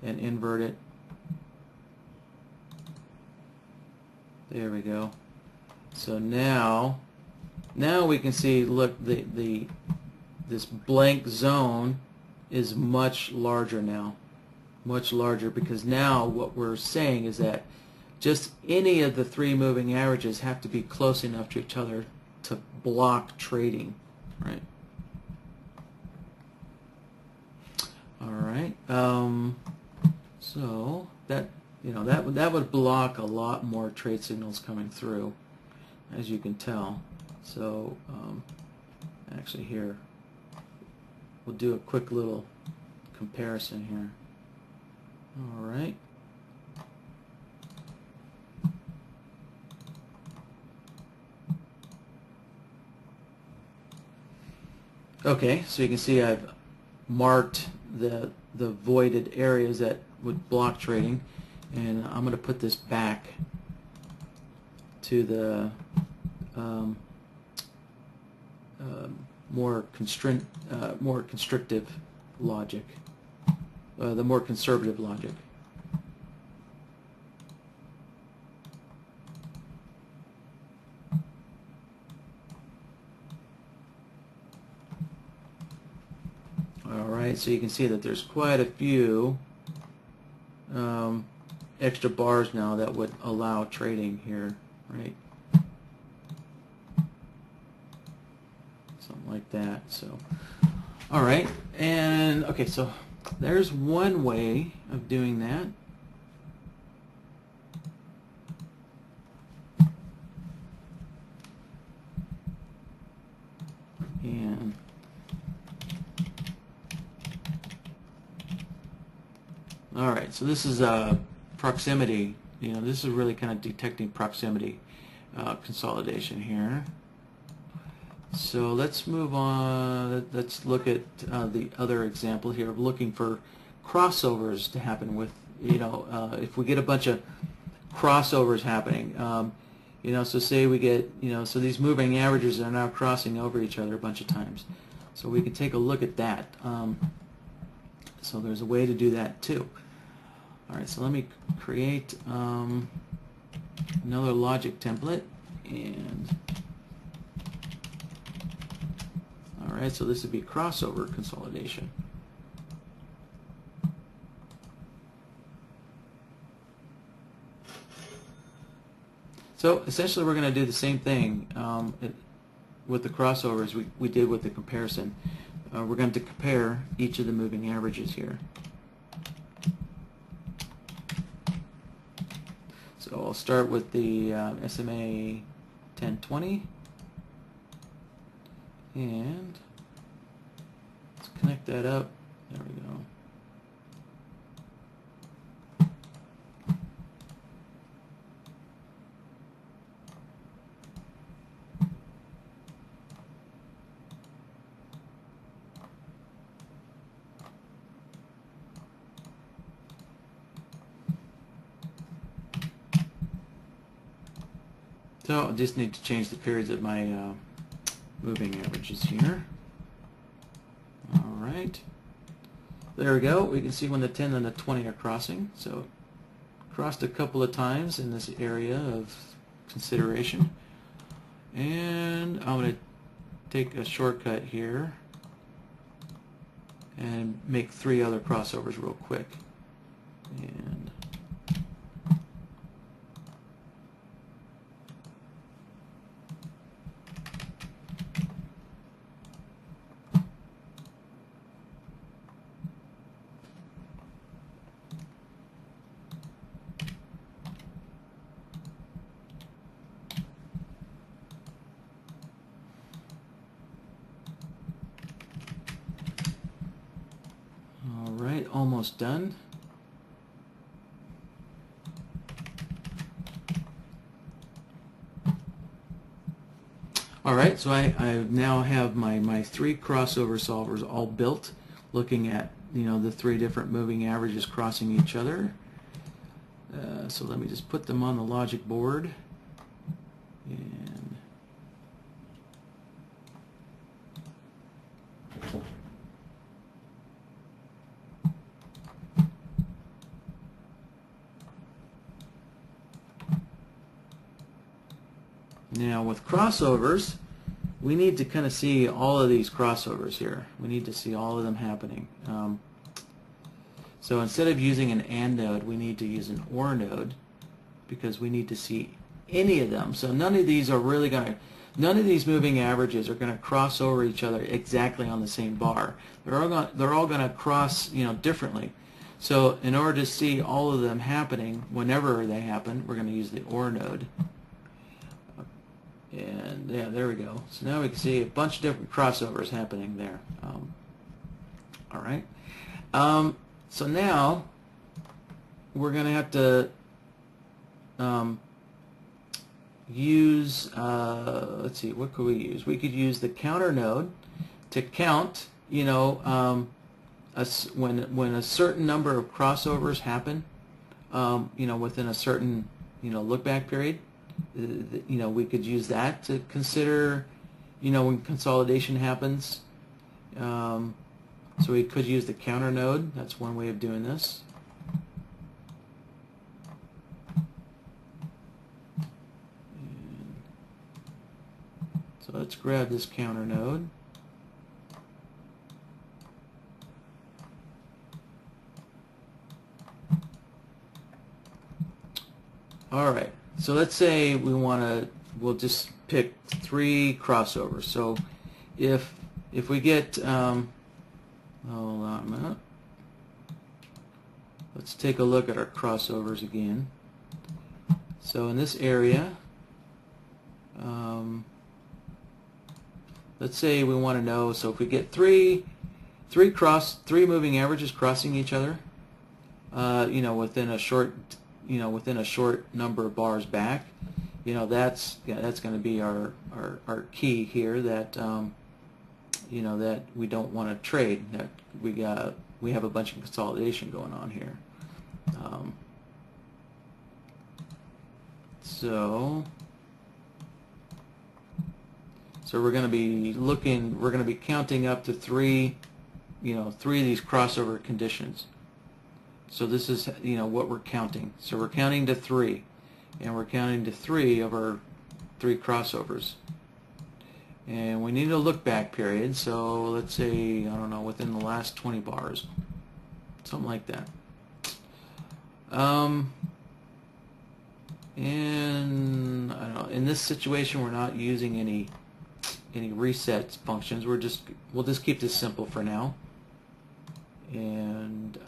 and invert it. There we go. So now we can see, look, this blank zone is much larger now. Much larger, because now what we're saying is that just any of the three moving averages have to be close enough to each other to block trading, right? All right. So that, you know, that would block a lot more trade signals coming through, as you can tell. So actually here we'll do a quick little comparison here. All right. Okay, so you can see I've marked the voided areas that would block trading, and I'm going to put this back to the more constrictive logic, the more conservative logic. Alright, so you can see that there's quite a few extra bars now that would allow trading here, right? Something like that. So, alright, and okay, so there's one way of doing that. And alright, so this is proximity. You know, this is really kind of detecting proximity consolidation here. So let's move on. Let's look at the other example here of looking for crossovers to happen with, you know, if we get a bunch of crossovers happening. You know, so say we get, you know, so these moving averages are now crossing over each other a bunch of times. So we can take a look at that. So there's a way to do that too. Alright, so let me create another logic template, and alright, so this would be crossover consolidation. So essentially we're going to do the same thing with the crossovers we did with the comparison. We're going to compare each of the moving averages here. So I'll start with the SMA 1020, and let's connect that up. There we go. So I just need to change the periods of my moving averages here. Alright. There we go. We can see when the 10 and the 20 are crossing. So crossed a couple of times in this area of consideration. And I'm going to take a shortcut here and make 3 other crossovers real quick. And right, almost done. All right, so I now have my 3 crossover solvers all built, looking at the 3 different moving averages crossing each other. So let me just put them on the logic board. And now with crossovers, we need to kind of see all of these crossovers here. We need to see all of them happening. So instead of using an AND node, we need to use an OR node, because we need to see any of them. So none of these are really none of these moving averages are going to cross over each other exactly on the same bar. They're all going to cross differently. So in order to see all of them happening whenever they happen, we're going to use the OR node. And yeah, there we go. So now we can see a bunch of different crossovers happening there. All right. So now we're going to have to use, let's see, what could we use? We could use the counter node to count, when a certain number of crossovers happen, within a certain, look back period. We could use that to consider, when consolidation happens. So we could use the counter node. That's one way of doing this. So let's grab this counter node. All right. So let's say we'll just pick 3 crossovers. So if we get, hold on a minute. Let's take a look at our crossovers again. So in this area, let's say we want to know, so if we get three moving averages crossing each other, within a short number of bars back, that's going to be our key here, that that we don't want to trade, that we have a bunch of consolidation going on here. So we're going to be counting up to 3 of these crossover conditions. So this is what we're counting. So we're counting to 3, and we're counting to 3 of our 3 crossovers. And we need a look back period, so let's say, I don't know, within the last 20 bars, something like that. And I don't know, in this situation we're not using any reset functions. We'll just keep this simple for now. And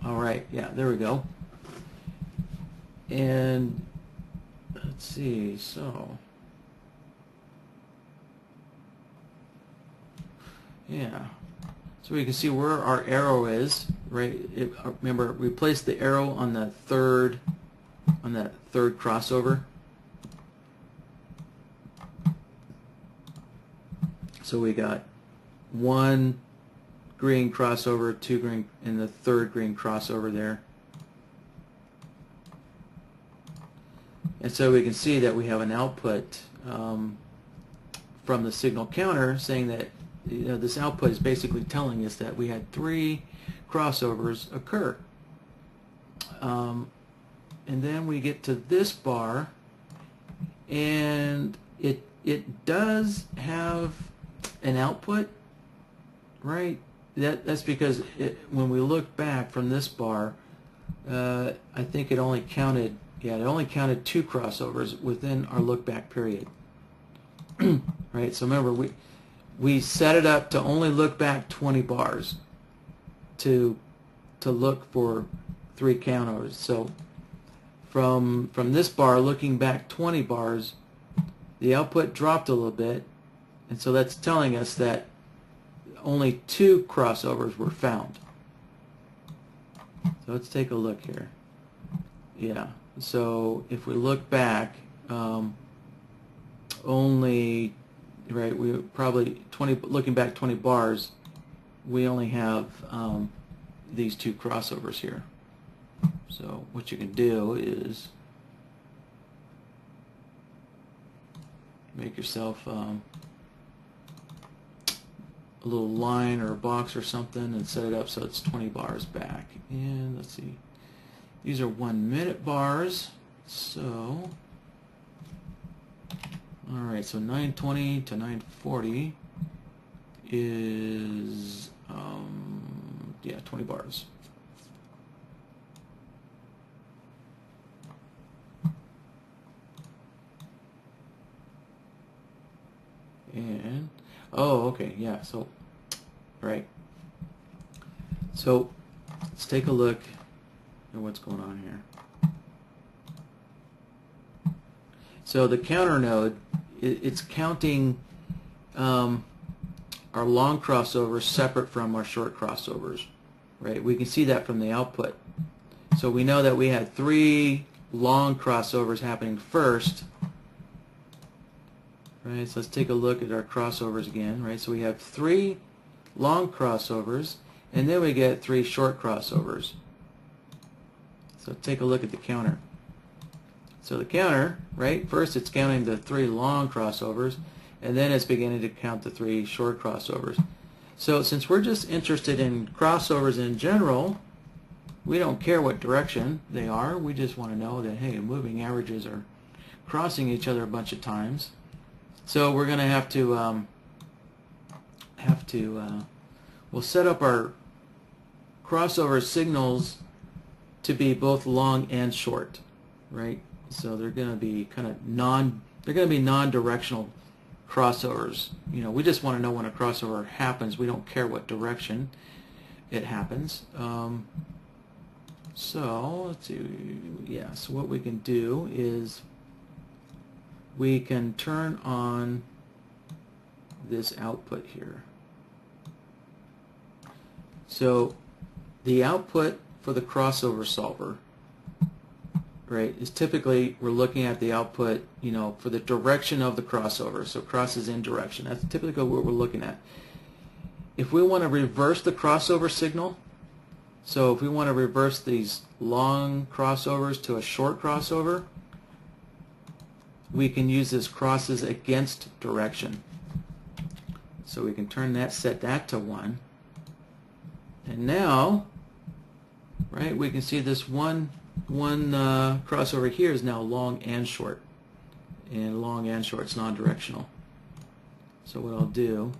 all right, yeah, there we go. And let's see, so yeah, so we can see where our arrow is, right? Remember, we placed the arrow on that third crossover. So we got 1 green crossover, 2 green, and the 3rd green crossover there. And so we can see that we have an output from the signal counter saying that this output is basically telling us that we had 3 crossovers occur. And then we get to this bar, and it does have an output, right? That's because when we look back from this bar, I think it only counted 2 crossovers within our look back period. Right? So remember, we set it up to only look back 20 bars to look for 3 counters. So from this bar, looking back 20 bars, the output dropped a little bit, and so that's telling us that only 2 crossovers were found. So let's take a look here. Yeah, so if we look back, only, right, we probably 20, looking back 20 bars, we only have these 2 crossovers here. So what you can do is make yourself a little line or a box or something and set it up so it's 20 bars back. And let's see, these are 1-minute bars, so alright, so 9:20 to 9:40 is yeah, 20 bars. And oh, okay, yeah, so right, so let's take a look at what's going on here. So the counter node, it's counting our long crossovers separate from our short crossovers, right? We can see that from the output. So we know that we had 3 long crossovers happening first, right? So let's take a look at our crossovers again, right? So we have 3 long crossovers, and then we get 3 short crossovers. So take a look at the counter. So the counter, right, first it's counting the 3 long crossovers, and then it's beginning to count the 3 short crossovers. So since we're just interested in crossovers in general, we don't care what direction they are. We just want to know that, hey, moving averages are crossing each other a bunch of times. So we're going to we'll set up our crossover signals to be both long and short, right? So they're going to be kind of non-directional crossovers. You know, we just want to know when a crossover happens. We don't care what direction it happens. So let's see. Yeah. So what we can do is we can turn on this output here. So the output for the crossover solver, right, is typically we're looking at the output, you know, for the direction of the crossover. So crosses in direction. That's typically what we're looking at. If we want to reverse the crossover signal, so if we want to reverse these long crossovers to a short crossover, we can use this crosses against direction. So we can turn that, set that to 1. And now, right, we can see this one crossover here is now long and short. And long and short is non-directional. So what I'll do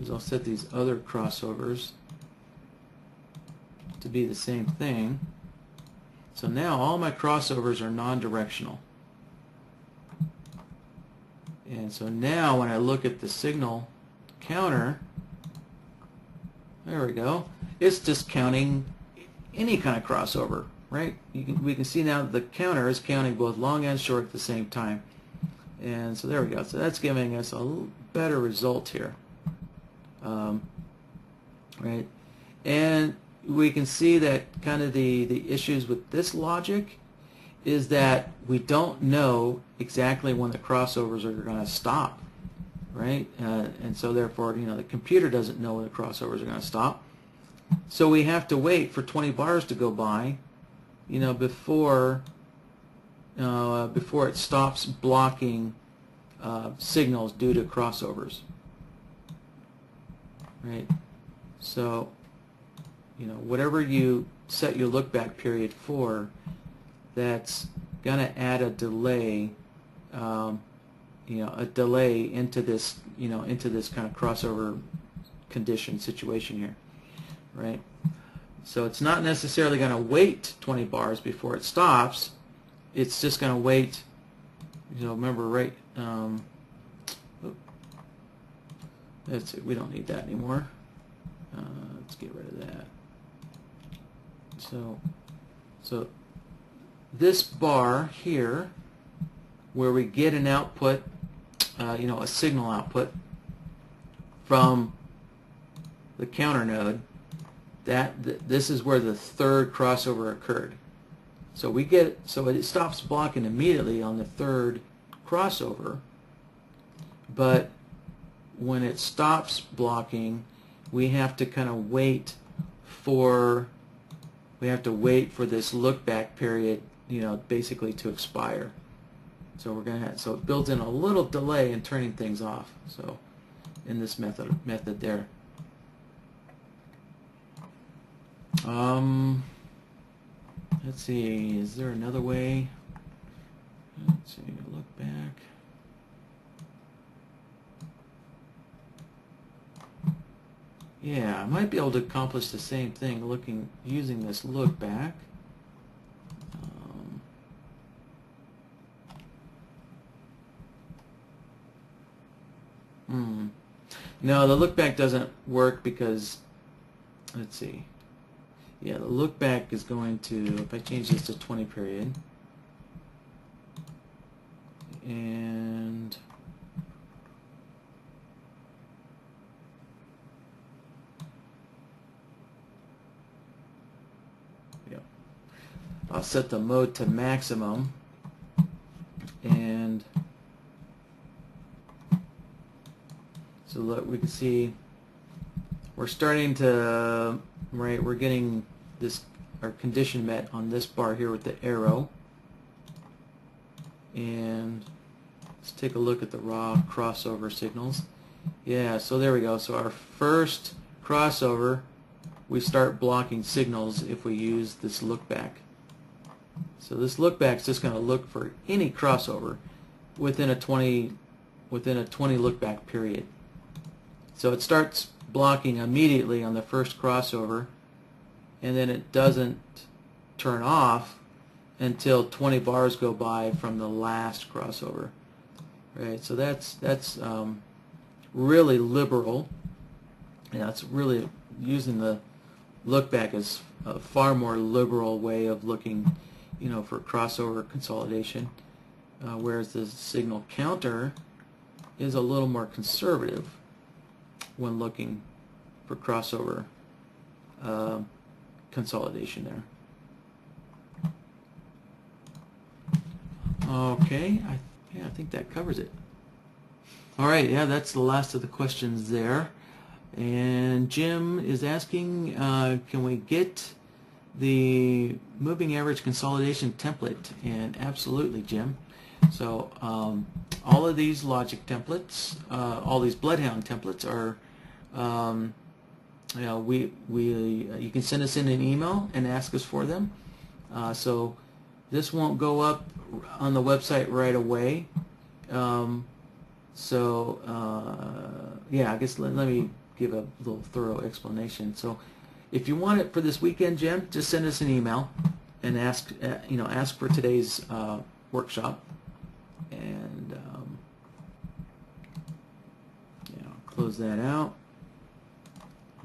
is I'll set these other crossovers to be the same thing. So now all my crossovers are non-directional. And so now when I look at the signal counter, there we go, it's just counting any kind of crossover, right? We can see now the counter is counting both long and short at the same time. And so there we go. So that's giving us a better result here. Right? And we can see that kind of the issues with this logic is that we don't know exactly when the crossovers are going to stop, right? And so therefore, you know, the computer doesn't know when the crossovers are going to stop. So we have to wait for 20 bars to go by, you know, before it stops blocking signals due to crossovers, right? So, you know, whatever you set your lookback period for, that's going to add a delay, you know, a delay into this, you know, into this kind of crossover condition situation here, right? So it's not necessarily going to wait 20 bars before it stops. It's just going to wait, you know, remember, right? That's it. We don't need that anymore. Let's get rid of that. So this bar here, where we get an output, you know, a signal output from the counter node, this is where the third crossover occurred. So it stops blocking immediately on the third crossover, but when it stops blocking, we have to kind of wait for this look back period, basically to expire. So we're gonna so it builds in a little delay in turning things off. So in this method there. Let's see, is there another way? Let's see, look back. Yeah, I might be able to accomplish the same thing using this look back. No, the look back doesn't work because, let's see. Yeah, the look back is going to, if I change this to 20 period, and I'll set the mode to maximum, and so look, we can see we're starting to, we're getting our condition met on this bar here with the arrow. And let's take a look at the raw crossover signals. Yeah, so there we go. So our first crossover, we start blocking signals if we use this look back. So this look back is just going to look for any crossover within a 20 look back period. So it starts blocking immediately on the first crossover, and then it doesn't turn off until 20 bars go by from the last crossover. Right? So that's really liberal. And that's really using the look back as a far more liberal way of looking, for crossover consolidation, whereas the signal counter is a little more conservative when looking for crossover consolidation there. Okay, I think that covers it. All right, yeah, that's the last of the questions there. And Jim is asking, can we get the moving average consolidation template? And absolutely, Jim. So all of these logic templates, all these BloodHound templates are, you can send us in an email and ask us for them. So this won't go up on the website right away. Yeah, I guess let me give a little thorough explanation. So if you want it for this weekend, Jim, just send us an email and ask for today's workshop, and close that out.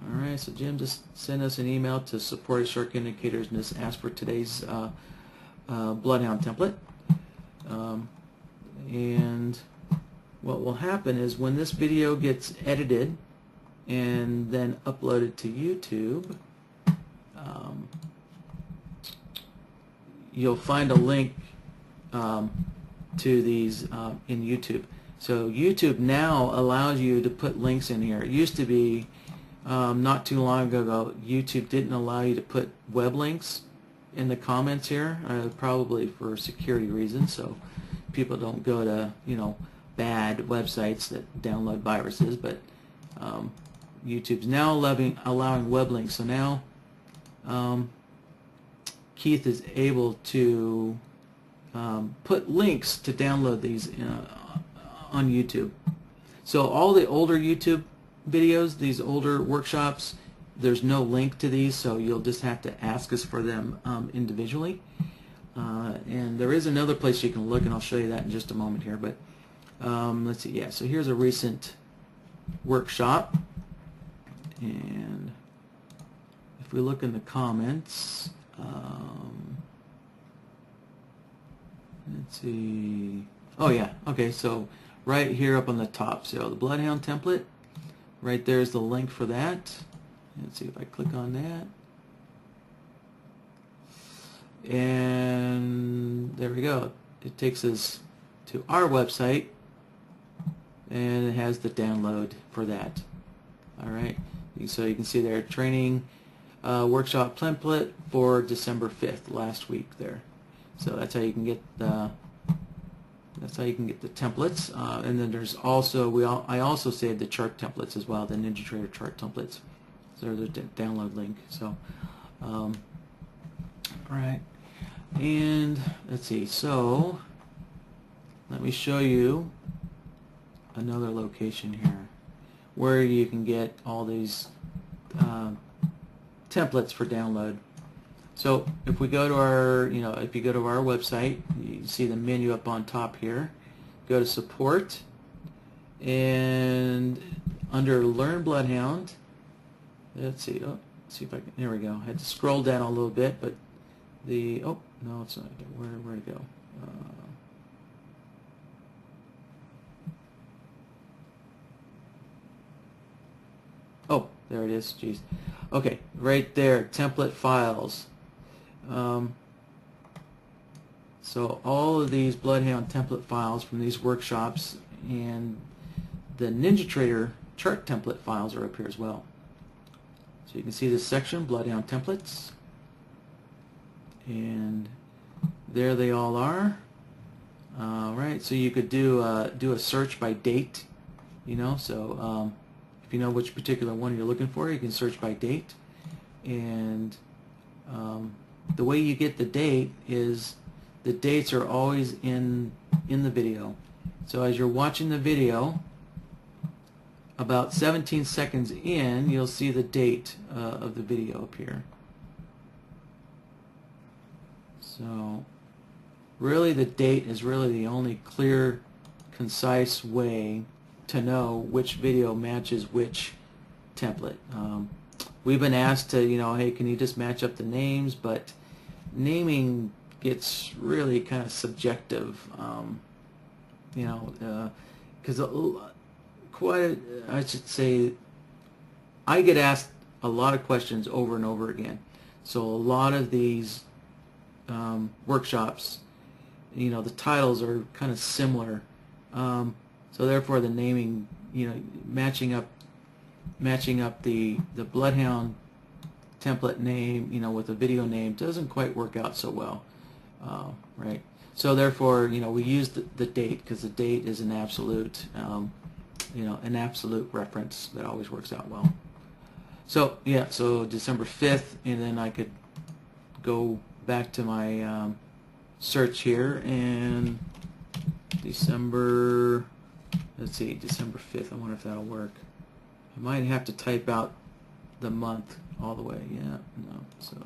All right, so Jim, just send us an email to support@sharkindicators and just ask for today's BloodHound template. And what will happen is when this video gets edited and then uploaded to YouTube, you'll find a link to these in YouTube. So YouTube now allows you to put links in here. It used to be not too long ago, YouTube didn't allow you to put web links in the comments here, probably for security reasons, so people don't go to bad websites that download viruses. But YouTube's now allowing web links. So now Keith is able to put links to download these on YouTube. So all the older YouTube videos, these older workshops, there's no link to these, so you'll just have to ask us for them individually. And there is another place you can look, and I'll show you that in just a moment here. But let's see, yeah, so here's a recent workshop, and if we look in the comments, let's see, oh yeah, okay, so right here up on the top, so the BloodHound template, right there's the link for that. Let's see if I click on that. And there we go. It takes us to our website, and it has the download for that. All right. So you can see there, training workshop template for December 5th, last week there. So that's how you can get the templates. And then there's also I also saved the chart templates as well, the NinjaTrader chart templates. So there's a download link. So all right. And let's see, so let me show you another location here where you can get all these templates for download. So if we go to our, if you go to our website, you see the menu up on top here. Go to support, and under Learn BloodHound, let's see, see if I can, there we go. I had to scroll down a little bit, but no, it's not. Where to go? Oh, there it is. Jeez. Okay, right there, template files. So all of these BloodHound template files from these workshops and the NinjaTrader chart template files are up here as well. So you can see this section, BloodHound templates. And there they all are. Right, so you could do a search by date, so if you know which particular one you're looking for, you can search by date. And the way you get the date is the dates are always in the video. So as you're watching the video, about 17 seconds in, you'll see the date of the video appear. So really the date is really the only clear, concise way to know which video matches which template. We've been asked to, hey, can you just match up the names? But naming gets really kind of subjective, because I should say, I get asked a lot of questions over and over again. So a lot of these workshops, the titles are kind of similar, so therefore the naming, matching up the BloodHound template name, with the video name doesn't quite work out so well, right? So therefore, we use the date, because the date is an absolute, an absolute reference that always works out well. So yeah, so December 5th, and then I could go back to my search here, and December 5th, I wonder if that'll work. I might have to type out the month all the way. Yeah, no, so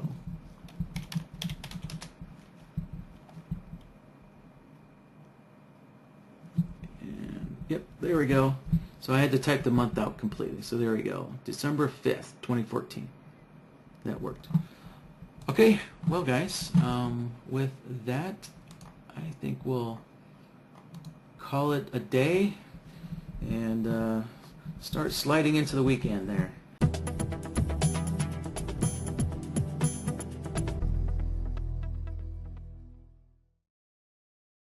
and yep, there we go. So I had to type the month out completely. So there we go, December 5th, 2014. That worked. Okay, well guys, with that, I think we'll call it a day and start sliding into the weekend there.